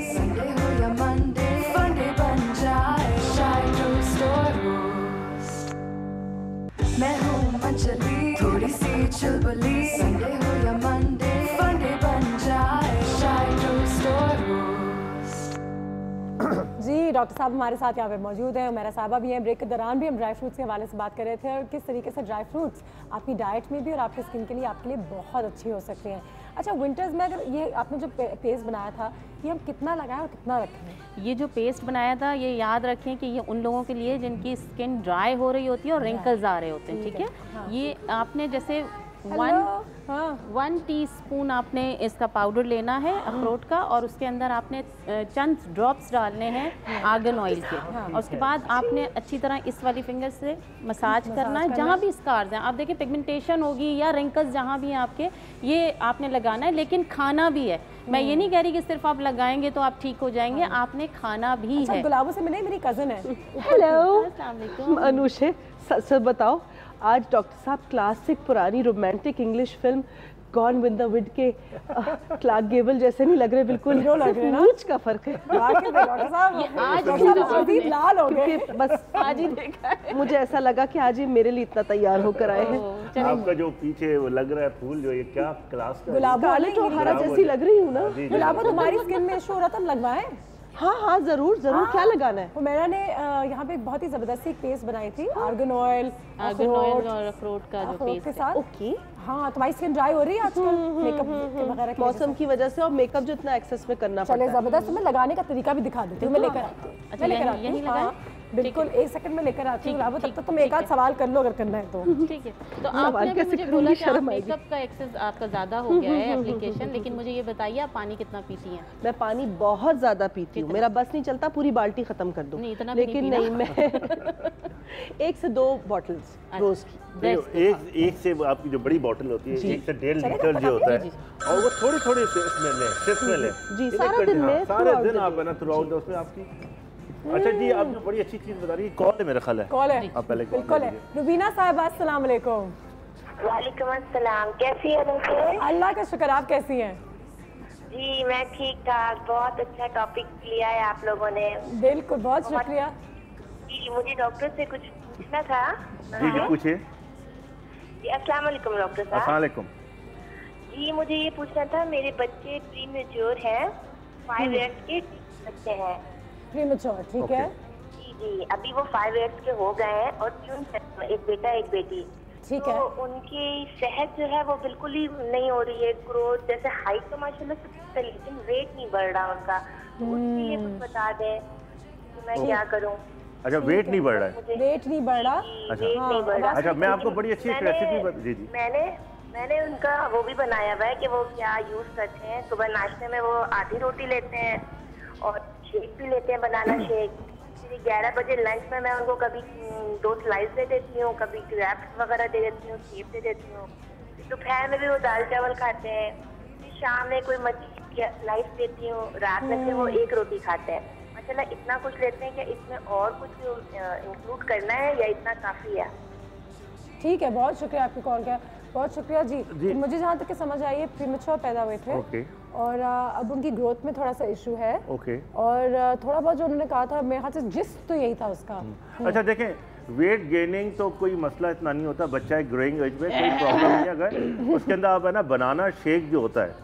संडे हो या मंडे, फंडे बन जाए चाय टोस्ट रोस्ट। मैं हूँ मंचली, थोड़ी सी चुलबुली। संडे हो या मंडे, फंडे बन जाए चाय टोस्ट रोस्ट। जी डॉक्टर साहब हमारे साथ यहाँ पे मौजूद हैं, मेरा साहबा भी हैं। ब्रेक के दौरान भी हम ड्राई फ्रूट्स के हवाले से बात कर रहे थे और किस तरीके से ड्राई फ्रूट्स आपकी डाइट में भी और आपकी स्किन के लिए आपके लिए बहुत अच्छी हो सकती हैं। अच्छा, विंटर्स में अगर ये आपने जो पेस्ट बनाया था, ये हम कितना लगाएं और कितना रखें? ये जो पेस्ट बनाया था, ये याद रखें कि ये उन लोगों के लिए जिनकी स्किन ड्राई हो रही होती है और रिंकल्स आ रहे होते हैं, ठीक है। ये आपने जैसे 1 टीस्पून आपने इसका पाउडर लेना है अखरोट का, और उसके अंदर आपने चंद ड्रॉप्स डालने हैं आर्गन ऑयल के, और उसके बाद आपने अच्छी तरह इस वाली फिंगर से मसाज करना है जहाँ भी स्कार्स हैं। आप देखिए पिगमेंटेशन होगी या रिंकल्स जहाँ भी हैं आपके, ये आपने लगाना है, लेकिन खाना भी है। मैं ये नहीं कह रही कि सिर्फ आप लगाएंगे तो आप ठीक हो जाएंगे, आपने खाना भी है। गुलाबों से मिले, मेरी कज़न है। हेलो अनुष है। सच बताओ, आज डॉक्टर साहब क्लासिक पुरानी romantic English film gone with the wind के क्लार्क गेबल जैसे नहीं लग रहे? बिल्कुल लग रहे ना, कुछ का फर्क है। डॉक्टर साहब आज लाल हो गए, बस आज ही देखा है। मुझे ऐसा लगा कि आज ही मेरे लिए इतना तैयार होकर आए हैं। आपका जो पीछे वो लग रहा है फूल, जो ये क्या क्लास का गुलाब वाले तो हरा जैसी लग रही हूँ ना। गुलाब तुम्हारी स्किन में इशू हो रहा था, लगवाएं? हाँ जरूर जरूर। क्या लगाना है? मैंने ने यहाँ पे एक बहुत ही जबरदस्त एक पेस्ट बनाई थी, आर्गन ऑयल और अखरोट का जो पेस्ट के साथ। ओके हाँ, तुम्हारी स्किन ड्राई हो रही है आजकल मेकअप वगैरह की मौसम की वजह से, और मेकअप जो इतना एक्सेस में करना पड़ता है। चले जबरदस्त, तुम्हें लगाने का तरीका भी दिखा देती हूँ, मैं लेकर आती हूँ। बिल्कुल एक सेकंड में लेकर आती हूँ। तब तक तुम एक आध सवाल कर लो अगर करना है तो। ठीक है। तो आपने भी मुझे बोला कि आप मेकअप का एक्सेस आपका ज़्यादा हो गया है एप्लीकेशन, लेकिन मुझे ये बताइए आप पानी कितना पीती हैं? मैं पानी बहुत ज़्यादा पीती हूँ, मेरा बस नहीं चलता पूरी बाल्टी ख़त्म कर दूँ, लेकिन नहीं, मैं 1 से 2 बॉटल्स रोज की। एक से आपकी जो बड़ी बोतल होती है 1 से 1.5 लीटर जो होता है, और वो थोड़ी थोड़ी सिप में ले जी, सारा दिन में, सारा दिन आप है ना थ्रू आउट उसमें आपकी। अच्छा जी, आप जो बड़ी अच्छी चीज बता रही है, कॉल है मेरा ख्याल है। कॉल है, आप पहले बिल्कुल है। रुबीना साहिबा अस्सलाम वालेकुम। वालेकुम अस्सलाम, कैसी है? अल्लाह का शुक्र, आप कैसी हैं? जी मैं ठीक ठाक। बहुत अच्छा टॉपिक लिया है आप लोगों ने। बिल्कुल, बहुत शुक्रिया। जी मुझे डॉक्टर से कुछ पूछना था। जी जी पूछिए। जी अस्सलाम वालेकुम डॉक्टर साहब। अस्सलाम वालेकुम। जी मुझे ये पूछना था, मेरे बच्चे प्री मैच्योर हैं, 5 इयर्स के बच्चे हैं। प्रीमेच्योर, ठीक है। जी अभी वो 5 इयर्स के हो गए हैं और ट्विन, एक बेटा एक बेटी। ठीक है। तो उनकी सेहत जो है वो बिल्कुल ही नहीं हो रही है, ग्रोथ जैसे हाइट तो माशाल्लाह सब, लेकिन वेट नहीं बढ़ रहा उनका। तो उसके लिए कुछ बता दें कि मैं क्या करूं। अच्छा, वेट नहीं बढ़ रहा है? वेट नहीं बढ़ रहा। अच्छा, अच्छा, मैं आपको बड़ी अच्छी एक रेसिपी जी जी मैंने उनका वो भी बनाया हुआ है कि वो क्या यूज करते हैं। सुबह नाश्ते में वो आधी रोटी लेते हैं और शेक भी लेते हैं, बनाना शेक। फिर 11 बजे लंच में मैं उनको कभी 2 स्लाइस दे देती हूँ, कभी क्रैप्स वगैरह दे देती हूँ, सेब दे देती हूँ। दोपहर में भी वो दाल चावल खाते हैं। फिर शाम में कोई मछली की स्लाइस देती हूँ। रात में फिर वो 1 रोटी खाते हैं। माशाल्लाह इतना कुछ लेते हैं कि इसमें और कुछ इंक्लूड करना है या इतना काफ़ी है? ठीक है, बहुत शुक्रिया आपकी कॉल का, बहुत शुक्रिया जी। तो मुझे जहाँ तक समझ आई है प्रीमेच्योर पैदा हुए थे और अब उनकी ग्रोथ में थोड़ा सा इशू है और थोड़ा बहुत जो उन्होंने कहा था मेरे ख्याल से जिस्ट तो यही था उसका। अच्छा देखें, वेट गेनिंग तो कोई मसला इतना नहीं होता, बच्चा एक ग्रोइंग एज में कोई प्रॉब्लम नहीं है। अगर उसके अंदर आप है ना बनाना शेक जो होता है,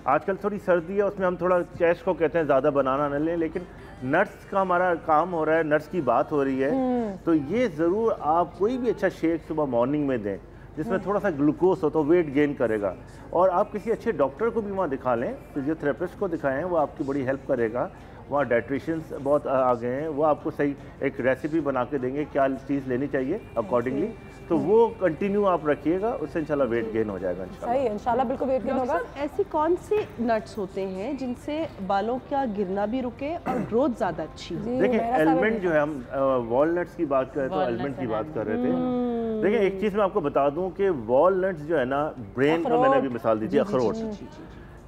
आजकल थोड़ी सर्दी है उसमें हम थोड़ा चेस्ट को कहते हैं ज़्यादा बनाना न लें, लेकिन नट्स का हमारा काम हो रहा है, नट्स की बात हो रही है, तो ये ज़रूर आप कोई भी अच्छा शेक सुबह मॉर्निंग में दें जिसमें थोड़ा सा ग्लूकोज हो तो वेट गेन करेगा। और आप किसी अच्छे डॉक्टर को भी वहाँ दिखा लें, फिजियोथेरेपिस्ट को दिखाएं, वो आपकी बड़ी हेल्प करेगा। वहाँ डाइट्रिशियंस बहुत आ गए हैं, वो आपको सही एक रेसिपी बना के देंगे क्या चीज़ लेनी चाहिए अकॉर्डिंगली, तो वो कंटिन्यू आप रखिएगा, उससे इंशाल्लाह वेट गेन हो जाएगा इंशाल्लाह। सही, इंशाल्लाह बिल्कुल वेट गेन होगा। ऐसी कौन से नट्स होते हैं जिनसे बालों का गिरना भी रुके और ग्रोथ ज़्यादा अच्छी हो? देखिए एलमंड जो है, हम वॉलनट्स की बात कर रहे थे, एलमंड की बात कर रहे थे। देखिए एक चीज़ मैं आपको बता दूं कि वॉलनट्स जो है ना, ब्रेन का मैंने अभी मिसाल दी थी, अखरोट,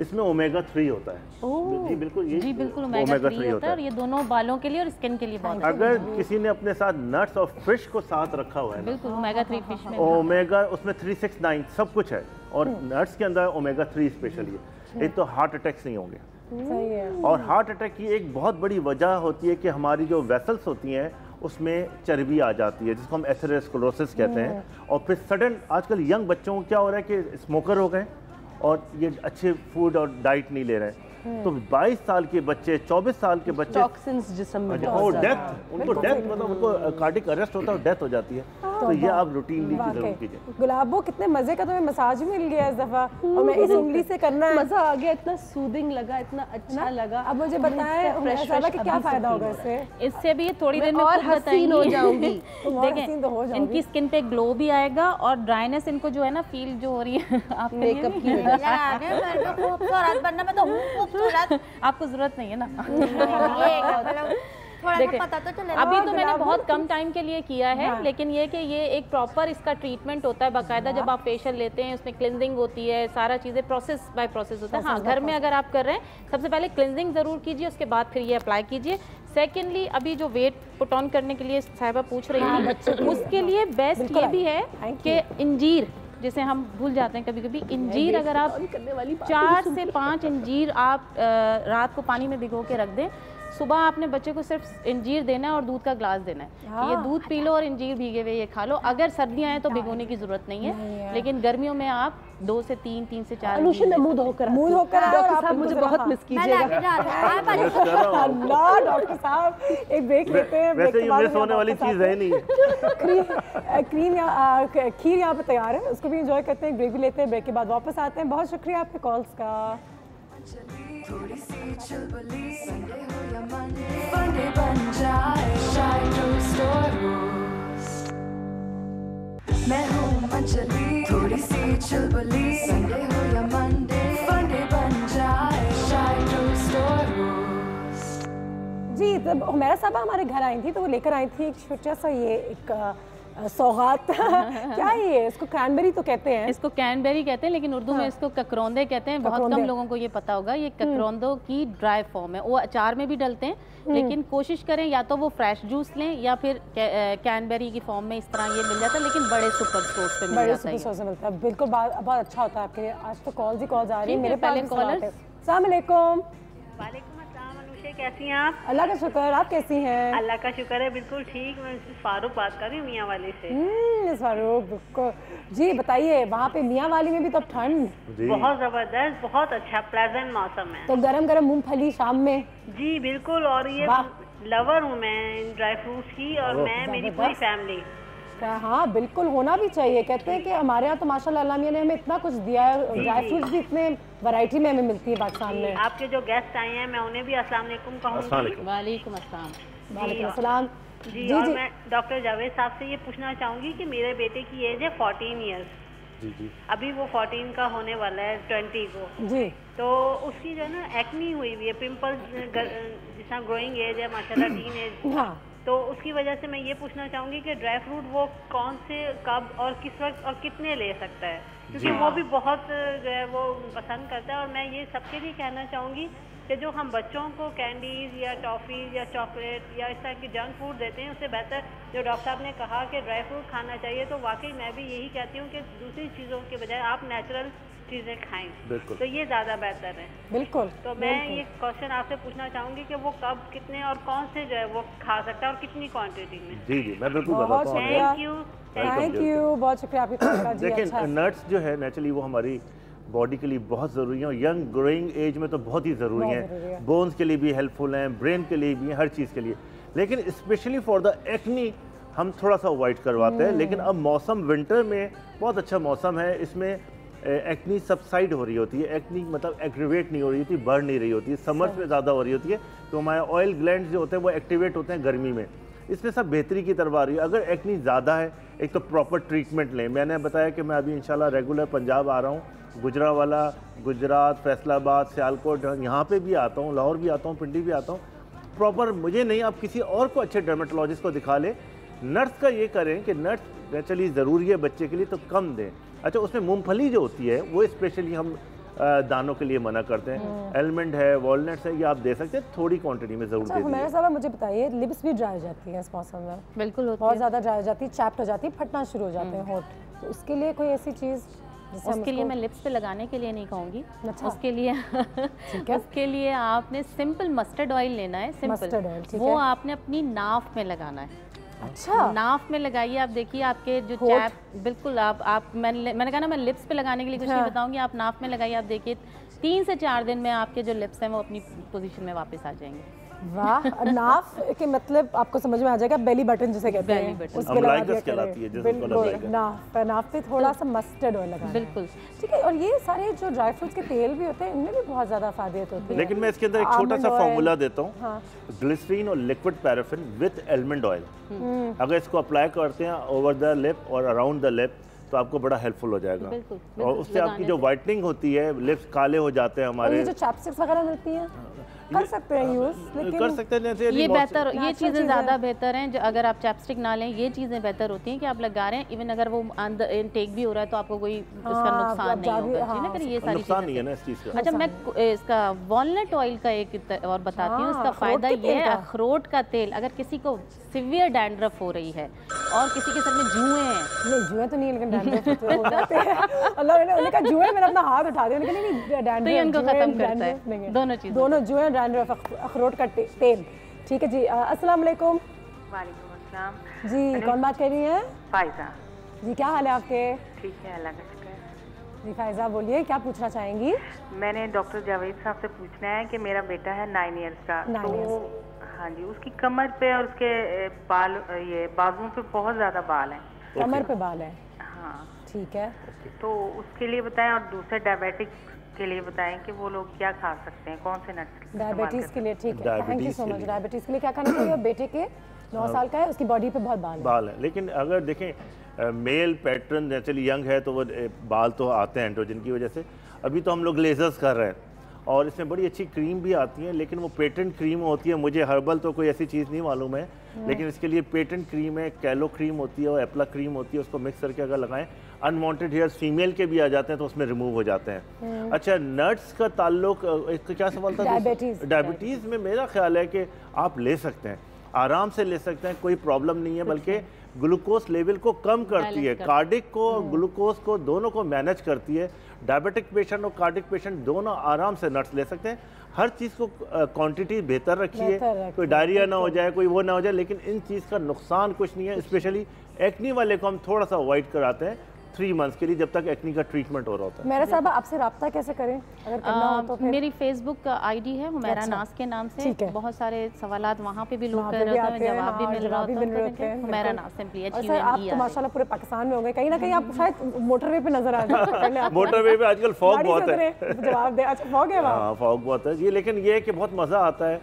इसमें ओमेगा 3 होता है। जी बिल्कुल, ये जी बिल्कुल ओमेगा 3 होता है और ये दोनों बालों के लिए और स्किन के लिए बहुत। अगर किसी ने अपने साथ नट्स और फिश को साथ रखा हुआ है, बिल्कुल ओमेगा 3 फिश में, ओमेगा उसमें 369 सब कुछ है और नट्स के अंदर ओमेगा 3 स्पेशली है, एक तो हार्ट अटैक्स नहीं होंगे। और हार्ट अटैक की एक बहुत बड़ी वजह होती है कि हमारी जो वेसल्स होती हैं उसमें चर्बी आ जाती है, जिसको हम एथेरोस्क्लेरोसिस कहते हैं। और फिर सडन आजकल यंग बच्चों को क्या हो रहा है कि स्मोकर हो गए और ये अच्छे फूड और डाइट नहीं ले रहे हैं, तो 22 साल के बच्चे, 24 साल के बच्चे, टॉक्सिन्स जिस्म में, और डेथ, उनको डेथ मतलब उनको कार्डिक अरेस्ट होता है और डेथ हो जाती है। तो ये आप रूटीनली जरूर कीजिए। गुलाबो कितने मजे का तुम्हें मसाज मिल गया इस दफा, और मैं इस उंगली से करना है, मजा आ गया, इतना सूदिंग लगा, इतना अच्छा लगा। अब मुझे बताएं कि क्या फायदा होगा इससे? इससे भी थोड़ी देर में और हसीन हो जाऊंगी। देखें इनकी स्किन पे ग्लो भी आएगा और ड्राइनेस इनको जो है ना फील जो हो रही है आपके मेकअप की खूबसूरत बनना में तो खूबसूरत, आपको जरूरत नहीं है ना। पता तो चले। अभी तो मैंने बहुत कम टाइम के लिए किया है, लेकिन ये कि ये एक प्रॉपर इसका ट्रीटमेंट होता है बाकायदा। जब आप फेशियल लेते हैं उसमें क्लिनजिंग होती है, सारा चीज़ें प्रोसेस बाय प्रोसेस होता है। हाँ, घर में अगर आप कर रहे हैं सबसे पहले क्लिनजिंग ज़रूर कीजिए, उसके बाद फिर ये अप्लाई कीजिए। सेकेंडली अभी जो वेट पुट ऑन करने के लिए साहिबा पूछ रही थी, उसके लिए बेस्ट ये भी है कि इंजीर, जिसे हम भूल जाते हैं कभी कभी, इंजीर अगर आप 4 से 5 इंजीर आप रात को पानी में भिगो के रख दें, सुबह आपने बच्चे को सिर्फ इंजीर देना है और दूध का ग्लास देना है। ये दूध पी लो और इंजीर भीगे हुए ये खा लो। अगर सर्दियां हैं तो भिगोने की जरूरत नहीं है, लेकिन गर्मियों में आप 2 से 3, 3 से 4 मुंह धोकर डॉक्टर साहब मुझे बहुत मिस कीजिएगा। अल्लाह डॉक्टर साहब एक ब्रेक लेते हैं। वैसे ये मिस होने वाली चीज है नहीं। क्रीम या खीर यहाँ पे तैयार है, उसको भी एंजॉय करते हैं, ब्रेक भी लेते हैं, ब्रेक के बाद वापस आते हैं। बहुत शुक्रिया आपके कॉल्स का। थोड़ी सी चुलबुली, संडे हो या मंडे, फंडे बन जाए शाय स्टोर रोस्ट। मैं हूँ मंचली, थोड़ी सी चुलबुली, संडे हो या मंडे, फंडे बन जाए शाय स्टोर रोस्ट। जी, जब हुमैरा साहबा हमारे घर आई थी तो वो लेकर आई थी एक छोटा सा ये एक सौगात। क्या है ये? इसको क्रैनबेरी तो कहते हैं, इसको क्रैनबेरी कहते हैं, लेकिन उर्दू में इसको ककरौंदे कहते हैं। बहुत कम लोगों को ये पता होगा। ये ककरौंदों की ड्राई फॉर्म है, वो अचार में भी डलते हैं, लेकिन कोशिश करें या तो वो फ्रेश जूस लें या फिर क्रैनबेरी की फॉर्म में इस तरह ये मिल जाता है, लेकिन बड़े सुपर स्टोर्स पे मिल जाता है। बिल्कुल, बहुत अच्छा होता है आपके लिए। आज तो कॉल्स ही कॉल्स आ रही है मेरे पहले कॉलर। अस्सलाम वालेकुम। कैसी हैं आप? अल्लाह का शुक्र, आप कैसी हैं? अल्लाह का शुक्र है, बिल्कुल ठीक। मैं फारूक बात कर रही हूँ मियाँ वाली से। फारूक बिल्कुल जी, बताइए वहाँ पे मियाँ वाली में भी तो ठंड बहुत जबरदस्त, बहुत अच्छा प्लेजेंट मौसम है। तो गरम गरम मूंगफली शाम में? जी बिल्कुल, और ये लवर हूँ मैं ड्राई फ्रूट्स की, और मैं मेरी पूरी फैमिली। हाँ बिल्कुल, होना भी चाहिए। कहते हैं कि हमारे यहाँ तो माशाल्लाह अल्लाह मियां ने हमें इतना कुछ दिया है, ड्राई फ्रूट्स भी इतने वैरायटी में हमें मिलती है पाकिस्तान में। आपके जो गेस्ट आए हैं मैं उन्हें भी अस्सलाम वालेकुम कहूँगी। वालेकुम अस्सलाम। वालेकुम अस्सलाम। जी, और मैं डॉक्टर जावेद साहब से ये पूछना चाहूँगी कि मेरे बेटे की एज है 14 ईयर्स। जी। अभी वो 14 का होने वाला है 20 को जी। तो उसकी जो है ना एक्नी हुई हुई है, पिंपल्स, जिसका ग्रोइंग एज है माशाल्लाह, टीन एज। हाँ। तो उसकी वजह से मैं ये पूछना चाहूँगी कि ड्राई फ्रूट वो कौन से, कब और किस वक्त और कितने ले सकता है, क्योंकि वो भी बहुत जो है वो पसंद करता है। और मैं ये सबके लिए कहना चाहूँगी कि जो हम बच्चों को कैंडीज़ या टॉफ़ीज़ या चॉकलेट या इस तरह की जंक फूड देते हैं, उससे बेहतर जो डॉक्टर साहब ने कहा कि ड्राई फ्रूट खाना चाहिए, तो वाकई मैं भी यही कहती हूँ कि दूसरी चीज़ों के बजाय आप नेचुरल चीज़ें खाएं, तो ये ज़्यादा बेहतर है। बिल्कुल। तो मैं ये क्वेश्चन आपसे पूछना चाहूँगी कि वो कब, कितने और कौन से जो है वो खा सकता है और कितनी क्वांटिटी में? जी, मैं बिल्कुल बताता हूँ। थैंक यू, बहुत शुक्रिया आपका। देखिए, नट्स जो है नेचुरली वो हमारी बॉडी के लिए बहुत ज़रूरी है, और यंग ग्रोइंग एज में तो बहुत ही ज़रूरी है। बोन्स के लिए भी हेल्पफुल हैं, ब्रेन के लिए भी, हर चीज़ के लिए। लेकिन स्पेशली फॉर द एक्नी हम थोड़ा सा अवॉइड करवाते हैं। लेकिन अब मौसम विंटर में बहुत अच्छा मौसम है, इसमें एक्नी सबसाइड हो रही होती है। एक्नी मतलब एग्रीवेट नहीं हो रही होती, बढ़ नहीं रही होती है। समर्स में ज़्यादा हो रही होती है, तो हमारे ऑयल ग्लैंड्स जो होते हैं वो एक्टिवेट होते हैं गर्मी में। इसमें सब बेहतरी की तरफ आ रही है। अगर एक्नी ज़्यादा है, एक तो प्रॉपर ट्रीटमेंट लें। मैंने बताया कि मैं अभी इंशाल्लाह रेगुलर पंजाब आ रहा हूँ, गुजरावाला, गुजरात, फैसलाबाद, सियालकोट, यहाँ पे भी आता हूँ, लाहौर भी आता हूँ, पिंडी भी आता हूँ। प्रॉपर मुझे नहीं, आप किसी और को अच्छे डर्मेटोलॉजिस्ट को दिखा ले। नट्स का ये करें कि नट्स नेचुरली ज़रूरी है बच्चे के लिए, तो कम दें। अच्छा, उसमें मूंगफली जो होती है वो स्पेशली हम दानों के लिए मना करते हैं। एलमंड है, वॉलनट्स है, ये आप दे सकते हैं, थोड़ी क्वांटिटी में ज़रूर दे। मेरे साहब मुझे बताइए, लिप्स भी ड्राई हो जाती है इस मौसम में? बिल्कुल, बहुत ज़्यादा ड्राई हो जाती है, चैप्ट हो जाती है, फटना शुरू हो जाते हैं होठ। तो उसके लिए कोई ऐसी चीज़? उसके लिए मैं लिप्स पे लगाने के लिए नहीं कहूँगी। अच्छा। उसके लिए उसके लिए आपने सिंपल मस्टर्ड ऑयल लेना है। सिंपल वो आपने अपनी नाफ में लगाना है। अच्छा। नाफ में लगाइए। आप देखिए आपके जो चैप, बिल्कुल आप मैंने कहा ना, मैं लिप्स पे लगाने के लिए कुछ नहीं बताऊंगी। आप नाफ में लगाइए। आप देखिए 3 से 4 दिन में आपके जो लिप्स हैं वो अपनी पोजीशन में वापस आ जाएंगे। वाह। नाफ के मतलब आपको समझ में आ जाएगा, बेली बटन जिसे कहते हैं, उसके नाफ पे थोड़ा सा मस्टर्ड ऑयल लगा। बिल्कुल ठीक है। और ये सारे जो ड्राई फ्रूट्स के तेल भी होते हैं, इनमें भी बहुत ज्यादा फायदेत होती है। लेकिन मैं इसके अंदर एक छोटा सा फॉर्मूला देता हूँ। ग्लिसरीन और liquid paraffin with almond oil, अगर इसको अप्लाई करते हैं ओवर द लिप और अराउंड द लिप, तो आपको बड़ा हेल्पफुल हो जाएगा। और उससे आपकी जो वाइटनिंग होती है, लिप्स काले हो जाते हैं हमारे। जो चैपस्टिक्स वगैरह मिलती हैं कर सकते हैं यूज, लेकिन कर सकते हैं। ये बेहतर, ये चीज़ें ज़्यादा बेहतर हैं। जो अगर आप चैपस्टिक ना लें, ये चीज़ें बेहतर होती हैं कि आप लगा रहे हैं। इवन अगर वो इनटेक भी हो रहा है तो आपको कोई इसका नुकसान नहीं होगा। ये सारी चीज़ें ना इस चीज़ का। अच्छा, मैं इसका वॉलनट ऑयल का एक और बताती हूँ। इसका फ़ायदा ये है, अखरोट का तेल, अगर किसी को सिवियर डैंड्रफ हो रही है और किसी के सर में जुएं हैं, नहीं जुएं तो नहीं, लेकिन डैंड्रफ हो जाते हैं। अल्लाह ने उन्होंने कहा जुएं, मैंने अपना हाथ उठा दिया, लेकिन नहीं डैंड्रफ, तो ये उनको खत्म करता है। दोनों चीज़ें, दोनों जुएं, डैंड्रफ, अखरोट का तेल। ठीक है जी। अस्सलाम वालेकुम। वालेकुम अस्सलाम जी। कौन बात कर रही हैं? फायजा जी। क्या हाल है आपके? ठीक है, अल्लाह का शुक्र है। जी फायजा बोलिए, क्या पूछना चाहेंगी? मैंने डॉक्टर जावेद साहब से पूछना है कि मेरा बेटा है 9 इयर्स का, तो हाँ जी, उसकी कमर पे और उसके बाल, ये बाजुओं पे बहुत ज़्यादा बाल हैं। कमर पे बाल है? हाँ ठीक है। तो उसके लिए बताएं, और दूसरे डायबिटिक के लिए बताएं कि वो लोग क्या खा सकते हैं, कौन से नट्स? डायबिटीज़ के लिए ठीक है, thank you so much. Diabetes के लिए क्या खाना चाहिए? बेटे के 9 साल का है, उसकी बॉडी पे बहुत बाल है। लेकिन अगर देखें मेल पैटर्न नेचुरली यंग है तो वो बाल तो आते हैं एंड्रोजन की वजह से। अभी तो हम लोग लेजर्स कर रहे हैं और इसमें बड़ी अच्छी क्रीम भी आती है, लेकिन वो पेटेंट क्रीम होती है। मुझे हर्बल तो कोई ऐसी चीज़ नहीं मालूम है, लेकिन इसके लिए पेटेंट क्रीम है, कैलो क्रीम होती है और एप्ला क्रीम होती है। उसको मिक्स करके अगर लगाएं, अनवांटेड हेयर्स फीमेल के भी आ जाते हैं तो उसमें रिमूव हो जाते हैं। अच्छा, नट्स का ताल्लुक, एक क्या सवाल था? डायबिटीज़ में मेरा ख्याल है कि आप ले सकते हैं, आराम से ले सकते हैं, कोई प्रॉब्लम नहीं है, बल्कि ग्लूकोज लेवल को कम करती है, कार्डिक को ग्लूकोज को दोनों को मैनेज करती है। डायबिटिक पेशेंट और कार्डिक पेशेंट दोनों आराम से नट्स ले सकते हैं। हर चीज़ को क्वांटिटी बेहतर रखिए, कोई डायरिया ना हो जाए, कोई वो ना हो जाए, लेकिन इन चीज़ का नुकसान कुछ नहीं है। स्पेशली एक्नी वाले को हम थोड़ा सा अवॉइड कराते हैं 3 मंथ्स के लिए, जब तक एक्नी का ट्रीटमेंट हो रहा होता है। मेरा साहब आपसे रब्ता कैसे करें अगर करना हो तो? फिर मेरी फेसबुक का आईडी है हुमैरा नाज के नाम से, बहुत सारे सवालात वहाँ पे भी लोग कर रहे होते हैं, जवाब भी मिल रहा होता है। हुमैरा नाज सिंपली आप तो माशाल्लाह पूरे पाकिस्तान में हो गए, कहीं ना कहीं आप शायद मोटरवे पे नजर आ जाए। मोटरवे पे आजकल फॉग बहुत है। जवाब दे। अच्छा, फॉग है वहाँ? हाँ, फॉग बहुत है जी, लेकिन ये है कि बहुत मज़ा आता है।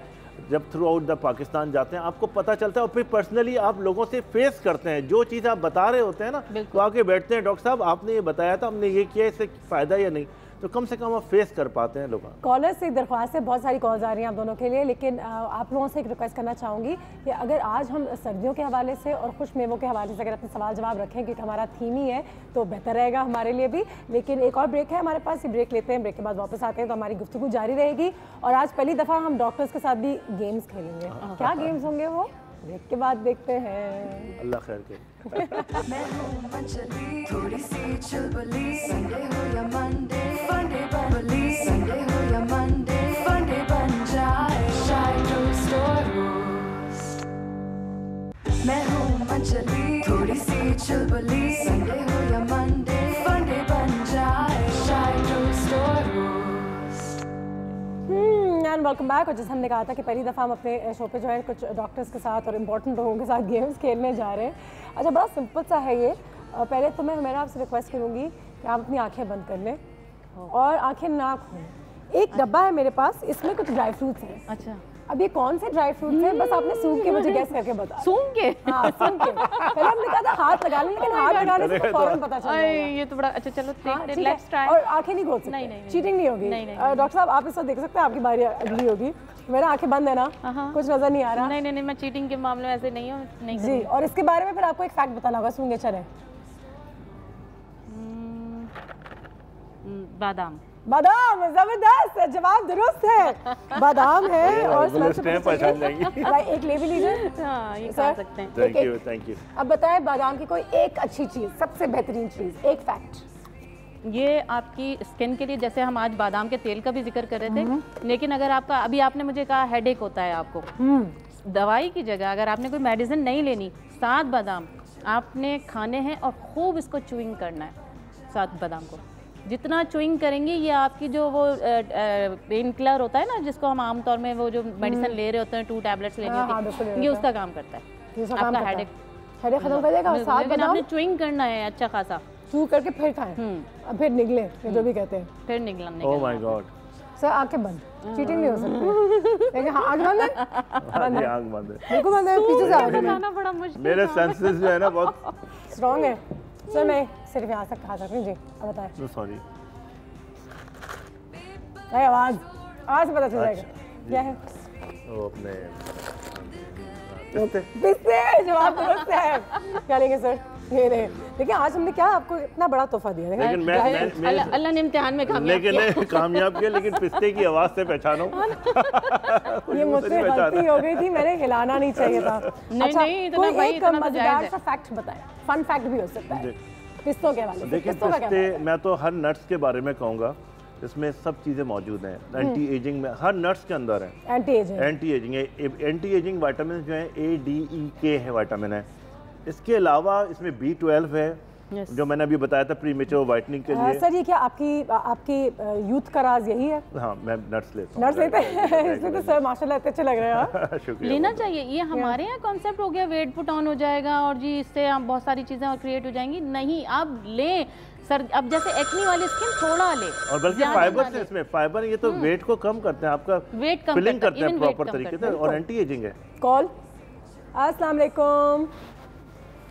जब थ्रू आउट द पाकिस्तान जाते हैं आपको पता चलता है और फिर पर्सनली आप लोगों से फेस करते हैं जो चीज़ आप बता रहे होते हैं ना, तो आके बैठते हैं, डॉक्टर साहब आपने ये बताया था, हमने ये किया, इससे फ़ायदा या नहीं, तो कम से कम आप फेस कर पाते हैं लोग। कॉलर से एक दरख्वास्त है, बहुत सारी कॉल्स आ रही हैं आप दोनों के लिए, लेकिन आप लोगों से एक रिक्वेस्ट करना चाहूँगी कि अगर आज हम सर्दियों के हवाले से और खुश मेवों के हवाले से अगर अपने सवाल जवाब रखें, क्योंकि हमारा थीम ही है, तो बेहतर रहेगा हमारे लिए भी। लेकिन एक और ब्रेक है हमारे पास, ये ब्रेक लेते हैं, ब्रेक के बाद वापस आते हैं तो हमारी गुफ्तगू जारी रहेगी। और आज पहली दफ़ा हम डॉक्टर्स के साथ भी गेम्स खेलेंगे। क्या गेम्स होंगे वो ब्रेक के बाद देखते हैं। अल्लाह खैर के। मैं हूँ मंचली, थोड़ी सी चुलबुली, संडे हो या मंडे, फंडे बनबली, संडे हो या मंडे, फंडे बन जाए, शाय स्टोर रोस्ट। मैं हूँ मंचली, थोड़ी सी चुलबुली, संडे हो या मंडे, फंडे बन जाए, शाय स्टोर रोस्ट। And welcome back. और जैसे हमने कहा था कि पहली दफ़ा हम अपने शो पे जो है कुछ डॉक्टर्स के साथ और इम्पोर्टेंट लोगों के साथ गेम्स खेलने जा रहे हैं। अच्छा, बड़ा सिंपल सा है ये। पहले तो मैं आपसे रिक्वेस्ट करूँगी कि आप अपनी आंखें बंद कर लें और आंखें ना खोलें। एक डब्बा है मेरे पास, इसमें कुछ ड्राई फ्रूट्स हैं। अच्छा, अब ये कौन से ड्राई फ्रूट्स हैं बस आपने सूंघ के मुझे गैस करके बता। सूंघ के? हाँ, सूंघ के। पहले हमने कहा था हाथ लगा लें, लेकिन हाथ लगाने से फौरन पता चल जाएगा। ये तो बड़ा अच्छा, चलो लेट्स ट्राई। और आंखें नहीं खोल सकते। नहीं, चीटिंग नहीं होगी। डॉक्टर साहब आप इस वक्त देख सकते हैं, आपकी बारी अगली होगी। मेरा आंखें बंद है ना, कुछ नजर नहीं आ रहा। नहीं, मैं चीटिंग के मामले में ऐसे नहीं हूँ। नहीं जी, और इसके बारे में फिर आपको एक फैक्ट बताना होगा, सूंघे चले। बादाम। बादाम, जबरदस्त, जवाब दुरुस्त है, बादाम है। और पहचान जाएंगी। एक ले भी लीजिए। हाँ, ये खा सकते हैं। Thank you. अब बताएं बादाम की कोई एक अच्छी चीज़, सबसे बेहतरीन चीज़, एक फैक्ट। ये आपकी स्किन के लिए, जैसे हम आज बादाम के तेल का भी जिक्र कर रहे थे, लेकिन अगर आपका, अभी आपने मुझे कहा हेडेक होता है आपको, दवाई की जगह अगर आपने कोई मेडिसिन नहीं लेनी, 7 बादाम आपने खाने हैं और खूब इसको चुइंग करना है। 7 बादाम को जितना चुइंग करेंगे, ये आपकी जो वो पेन किलर होता है ना, जिसको हम आमतौर में वो जो मेडिसिन ले रहे होते हैं 2 टैबलेट्स लेनी होती है, ये उसका काम करता है। आपका हेडेक खत्म कर देगा। लेकिन आपने चुइंग करना है अच्छा खासा, चू करके फिर खाएं, अब फिर निकले, जो भी कहते हैं, फिर निकलने। ओह माय गॉड सर, आंखें बंद, चीटिंग नहीं हो सकती। लेकिन हाँ, आंख बंद है, आंख बंद है, बिल्कुल बंद है, पीछे से आ रही है। बड़ा मुश्किल, मेरे सेंसेस जो है ना बहुत स्ट्रांग है। सर मैं सिर्फ यहाँ तक खा सकती हूँ। जी अब बताएं। सॉरी, आवाज पता चल जाएगा क्या है। वो अपने पिस्ते, जवाब दुरुस्त है। क्या लेंगे सर? ये रहे। देखिए आज हमने क्या आपको इतना बड़ा तोहफा दिया। लेकिन मैं अल्लाह ने इम्तिहान में कामयाब किया, लेकिन पिस्ते की आवाज से पहचानो। ये मुझसे गलती हो गई थी, मैंने हिलाना नहीं चाहिए था। नहीं, इतना भाई, एक मजेदार सा फैक्ट बताएं, फन फैक्ट भी हो सकता है पिस्तों के हवाले से। देखिए पिस्ते, मैं तो हर नट्स के बारे में कहूँगा, इसमें सब चीज़ें मौजूद हैं। एंटी एजिंग में हर नट्स के अंदर है एंटी एजिंग विटामिन जो है ADEK है, विटामिन है। इसके अलावा इसमें B12 है, जो मैंने अभी बताया था प्रीमेच्योर वाइटनिंग के लिए। सर ये क्या आपकी यूथ का राज यही है? हाँ, मैं नट्स लेता हूँ। नट्स लेते हैं इसमें तो सर माशाल्लाह अच्छे लग रहे हैं। शुक्रिया। लेना चाहिए, ये हमारे यहाँ कॉन्सेप्ट हो गया वेट पुट ऑन हो जाएगा और जी इससे हम बहुत सारी चीज़ें और क्रिएट हो जाएंगी। नहीं, आप लें सर, अब जैसे एक्नी वाली स्किन थोड़ा ले, और बल्कि फाइबर से, इसमें फाइबर ये तो वेट को कम करते हैं, आपका वेट कम फिलिंग करते हैं प्रॉपर तरीके से, और एंटी एजिंग है। कॉल। अस्सलाम वालेकुम।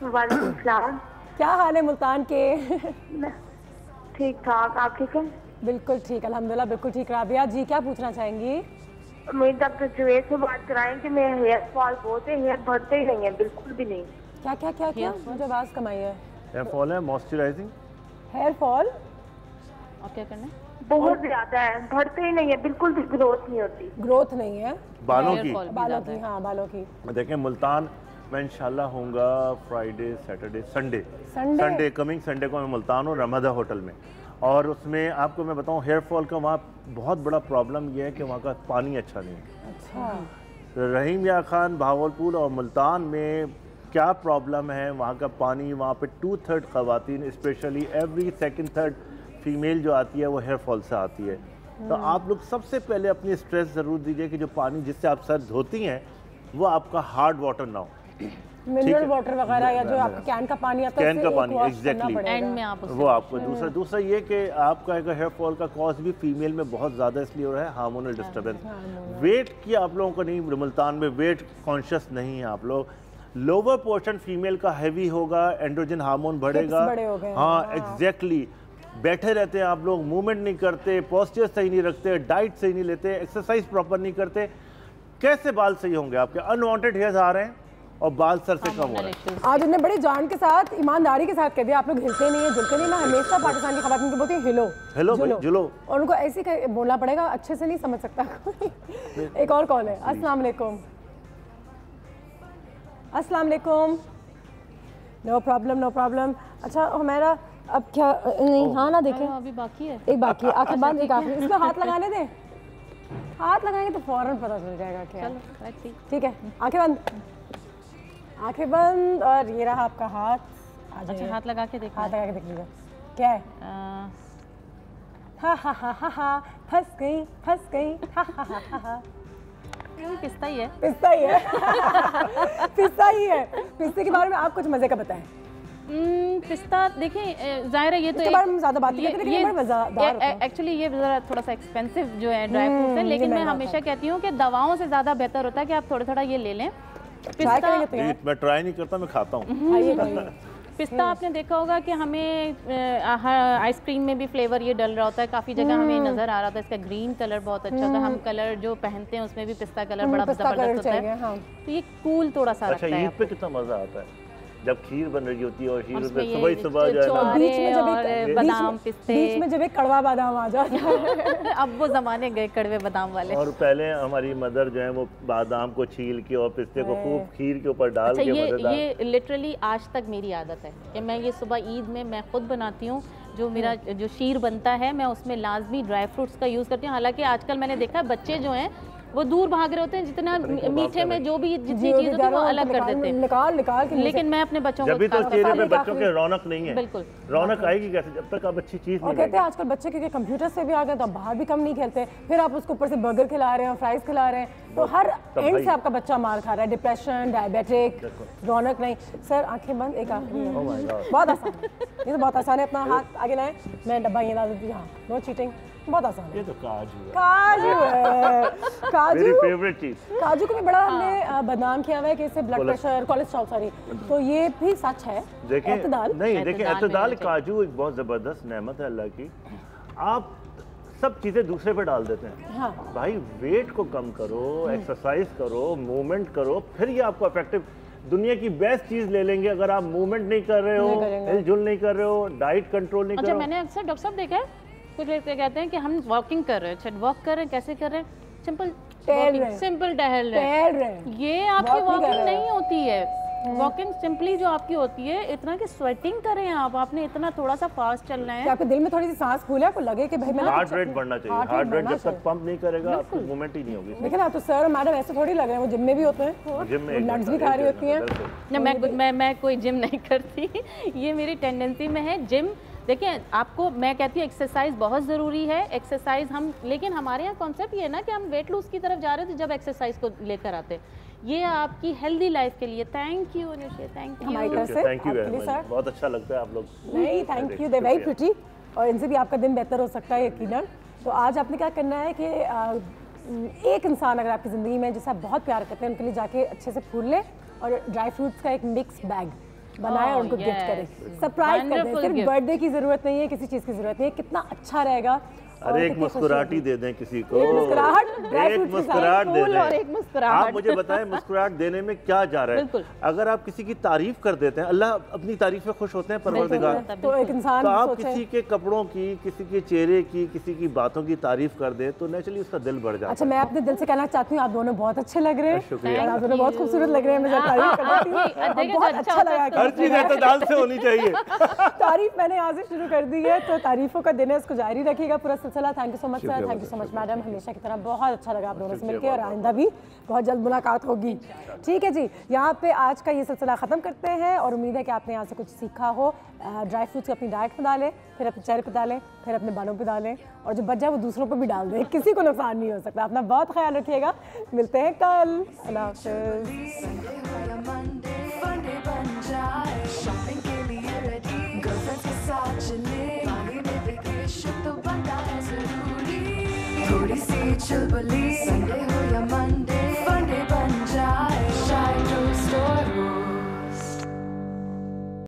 वालेकुम सलाम। क्या हाल है मुल्तान के? ठीक ठाक, आप ठीक हैं? बिल्कुल ठीक, अल्हम्दुलिल्लाह बिल्कुल ठीक। राबिया जी क्या पूछना चाहेंगी? मेरी डॉक्टर जुवेद से बात कराएं कि मेरे हेयर फॉल बहुत है, हेयर बढ़ते ही नहीं है, बिल्कुल भी नहीं। क्या मुझे आवाज कमाई है। हेयर फॉल है, मॉइस्चराइजिंग हेयर फॉल, और क्या करना है? बहुत ज्यादा है, बढ़ते ही नहीं है, बिल्कुल भी ग्रोथ नहीं होती। ग्रोथ नहीं है बालों की? हाँ बालों की। देखें मुल्तान मैं इंशाल्लाह होऊंगा Friday, Saturday, Sunday coming Sunday को मैं मुल्तान हूँ रमदा होटल में, और उसमें आपको मैं बताऊँ हेयर फॉल का वहाँ बहुत बड़ा प्रॉब्लम ये है कि वहाँ का पानी अच्छा नहीं है। अच्छा। रहीम या खान भावलपुर और मुल्तान में क्या प्रॉब्लम है, वहाँ का पानी, वहाँ पे 2/3 ख़वातीन specially every second third female जो आती है वो हेयर फॉल से आती है। तो आप लोग सबसे पहले अपनी स्ट्रेस ज़रूर दीजिए कि जो पानी जिससे आप सर धोती हैं वो आपका हार्ड वाटर ना हो, मिनरल वाटर वगैरह या जो आपका कैन का पानी आता है, कैन का पानी एग्जैक्टली एंड में आप वो आपको दूसरा ये कि आपका हेयर फॉल का कॉज भी फीमेल में बहुत ज़्यादा इसलिए हो रहा है हार्मोनल डिस्टर्बेंस। वेट की आप लोगों को नहीं, मुल्तान में वेट कॉन्शियस नहीं है आप लोग। लोअर पोर्शन फीमेल का हैवी होगा, एंड्रोजन हार्मोन बढ़ेगा। हाँ एग्जैक्टली, बैठे रहते हैं आप लोग, मूवमेंट नहीं करते, पोस्चर सही नहीं रखते, डाइट सही नहीं लेते, एक्सरसाइज प्रॉपर नहीं करते, कैसे बाल सही होंगे? आपके अनवांटेड हेयर्स आ रहे हैं और बाल सर से कम हो रहे हैं। आज उन्होंने बड़ी जान के साथ, ईमानदारी के साथ कह दिया आप लोग हिलते नहीं है, जुलते नहीं। मैं हमेशा पाकिस्तान की खवातीन को बोलती हूँ हिलो हिलो जुलो, और उनको ऐसे ही बोलना पड़ेगा, अच्छे से नहीं समझ सकता। एक और कॉल है। अस्सलाम वालेकुम। अस्सलाम वालेकुम। No problem no problem. अच्छा हमारा अब क्या नहीं, हाँ ना देखें अभी बाकी है, एक बाकी है, आखिर बाद एक आखिरी, इसमें हाथ लगाने दें, हाथ लगाएंगे तो फौरन पता चल जाएगा क्या। चलो ठीक है, आंखें बंद, आंखें बंद, और ये रहा आपका हाथ। अच्छा हाथ लगा के देखो, हाथ लगा के देख लीजिए क्या है। हा हा हा हा हा, फंस गई फंस गई, हा हा हा हा हा। पिस्ता ही है, पिस्ता ही है। पिस्ता ही है। पिस्ते के बारे में आप कुछ मजे का बताएं। पिस्ता देखिए जाहिर है ये तो बारे में ज़्यादा बात नहीं करते, लेकिन बड़ा मज़ेदार होता है। एक्चुअली ये ज़रा थोड़ा सा एक्सपेंसिव जो है ड्राई फ्रूट्स है, लेकिन मैं हमेशा कहती हूँ कि दवाओं से ज़्यादा बेहतर होता है कि आप थोड़ा थोड़ा ये ले लें। पिस्ता मैं ट्राई नहीं करता, मैं खाता हूँ। पिस्ता आपने देखा होगा कि हमें आइसक्रीम में भी फ्लेवर ये डल रहा होता है, काफ़ी जगह हमें नज़र आ रहा था। इसका ग्रीन कलर बहुत अच्छा होता है, हम कलर जो पहनते हैं उसमें भी पिस्ता कलर बड़ा जबरदस्त होता है, तो ये कूल थोड़ा सा रखता है। ईद पे कितना मज़ा आता है जब खीर बन रही होती है और खीर सुबह सुबह जो है बीच में जब बादाम पिस्ते, बीच में जब एक कड़वा बादाम आ जाता है। अब वो ज़माने गए कड़वे बादाम वाले। और पहले हमारी मदर जो है वो बादाम को छील के और पिस्ते को खूब खीर के ऊपर डाल के ये लिटरली आज तक मेरी आदत है कि मैं ये सुबह ईद में मैं खुद बनाती हूँ। जो मेरा जो शीर बनता है मैं उसमें लाजमी ड्राई फ्रूट्स का यूज़ करती हूँ। हालांकि आजकल मैंने देखा है बच्चे जो हैं वो दूर भाग रहे होते हैं, जितना मीठे में जो भी जितनी चीज़ होती है वो अलग कर देते हैं, निकाल के। लेकिन मैं अपने बच्चों को जब भी तो चेहरे पे बच्चों के रौनक नहीं है, बिल्कुल रौनक आएगी कैसे जब तक आप अच्छी चीज़ नहीं कहते हैं। आजकल बच्चे क्योंकि कंप्यूटर से भी आ गए तो बाहर भी कम नहीं खेलते, फिर आप उसको ऊपर से बर्गर खिला रहे हैं, फ्राइज खिला रहे हैं, तो हर एंड से आपका बच्चा मार खा रहा है। डिप्रेशन, डायबिटिक, रौनक नहीं। सर आंखें बंद, एक आखिरी है, बहुत आसान है ये तो, बहुत आसान है। अपना हाथ आगे लाएं, मैं डब्बा ये डाल देती हूँ, हाँ नो चीटिंग, बहुत आसान है। ये तो काजू है, काजू मेरी फेवरेट चीज। काजू को भी बड़ा हमने बदनाम किया हुआ है कि इससे ब्लड प्रेशर, कोलेस्ट्रॉल, सॉरी, तो ये भी सच है। देखिए नहीं, देखिए एतदाल, काजू एक बहुत जबरदस्त नेमत है अल्लाह की। आप सब चीज़ें दूसरे पे डाल देते हैं। हाँ। भाई वेट को कम करो, एक्सरसाइज करो, मूवमेंट करो, फिर ये आपको इफेक्टिव। दुनिया की बेस्ट चीज ले लेंगे, अगर आप मूवमेंट नहीं कर रहे हो, हिलजुल नहीं कर रहे हो, डाइट कंट्रोल नहीं कर रहे हो। मैंने अक्सर डॉक्टर साहब देखा है कुछ लोग कहते हैं कि हम वॉकिंग कर रहे हैं, वॉक कर रहे हैं, कैसे कर रहे हैं, सिंपल टहल रहे हैं। ये आपकी वॉकिंग नहीं होती है। वॉकिंग सिंपली जो आपकी होती है इतना कि स्वेटिंग करें आप, आपने इतना थोड़ा सा फास्ट चलना है, आपके दिल में थोड़ी सी सांस फूले, आपको लगे कि भाई मैं हार्ट रेट बढ़ना चाहिए। हार्ट रेट जब तक पंप नहीं करेगा आपकी मूवमेंट ही नहीं होगी। लेकिन आप तो सर मैडम ऐसे थोड़ी लग रहे हैं, वो जिम में भी होते हैं, जिम में नट्स भी खा रही होती हैं। मैं कोई जिम नहीं करती, ये मेरी टेंडेंसी में है जिम। देखिए आपको मैं कहती हूँ एक्सरसाइज बहुत ज़रूरी है, एक्सरसाइज हम, लेकिन हमारे यहाँ कॉन्सेप्ट ये है ना कि हम वेट लूज की तरफ जा रहे थे जब एक्सरसाइज को लेकर आते, ये आपकी हेल्दी लाइफ के लिए। Thank you Anusha, thank you sir, बहुत अच्छा लगता है आप लोग। नहीं thank you, they very pretty, और इनसे भी आपका दिन बेहतर हो सकता है यकीनन। तो आज आपने क्या करना है कि एक इंसान अगर आपकी ज़िंदगी में जिसे आप बहुत प्यार करते हैं उनके लिए जाके अच्छे से फूल ले और ड्राई फ्रूट्स का एक मिक्स बैग बनाए और उनको गिफ्ट करें, सरप्राइज कर दें। सिर्फ बर्थडे की जरूरत नहीं है, किसी चीज़ की जरूरत नहीं है, कितना अच्छा रहेगा। अरे एक मुस्कुराहट ही दे दें किसी को, एक मुस्कुराहट दे दें। और एक मुस्कुराहट। आप मुझे बताएं मुस्कुराहट देने में क्या जा रहा है? अगर आप किसी की तारीफ कर देते हैं, अल्लाह अपनी तारीफ में खुश होते हैं परवरदिगार, तो एक इंसान तो आप किसी के कपड़ों की, किसी के चेहरे की, किसी की बातों की तारीफ कर दे तो नेचुरली उसका दिल बढ़ जाता है। अच्छा मैं अपने दिल से कहना चाहती हूँ आप दोनों बहुत अच्छे लग रहे हैं, शुक्रिया, आप दोनों बहुत खूबसूरत लग रहे हैं, मुझे तारीफ करती हूँ, बहुत अच्छा लगा। हर चीज एतदाल से होनी चाहिए। तारीफ मैंने यहाँ से शुरू कर दी है, तो तारीफों का दिन है, उसको जारी रखिएगा पूरा सिलसिला। Thank you so much sir, thank you so much madam, हमेशा की तरह बहुत अच्छा लगा आप दोनों से मिलकर, और आइंदा भी बहुत जल्द मुलाकात होगी। ठीक है जी, यहाँ पे आज का ये सिलसिला ख़त्म करते हैं और उम्मीद है कि आपने यहाँ से कुछ सीखा हो। ड्राई फ्रूट्स अपनी डाइट में डालें, फिर अपने चेहरे पे डालें, फिर अपने बालों पे डालें, और जो बच जाए वो दूसरों पे भी डाल दें, किसी को नुकसान नहीं हो सकता। अपना बहुत ख्याल रखिएगा, मिलते हैं कल, अल्लाह हाफ़िज़। थोड़ी सी चुलबुली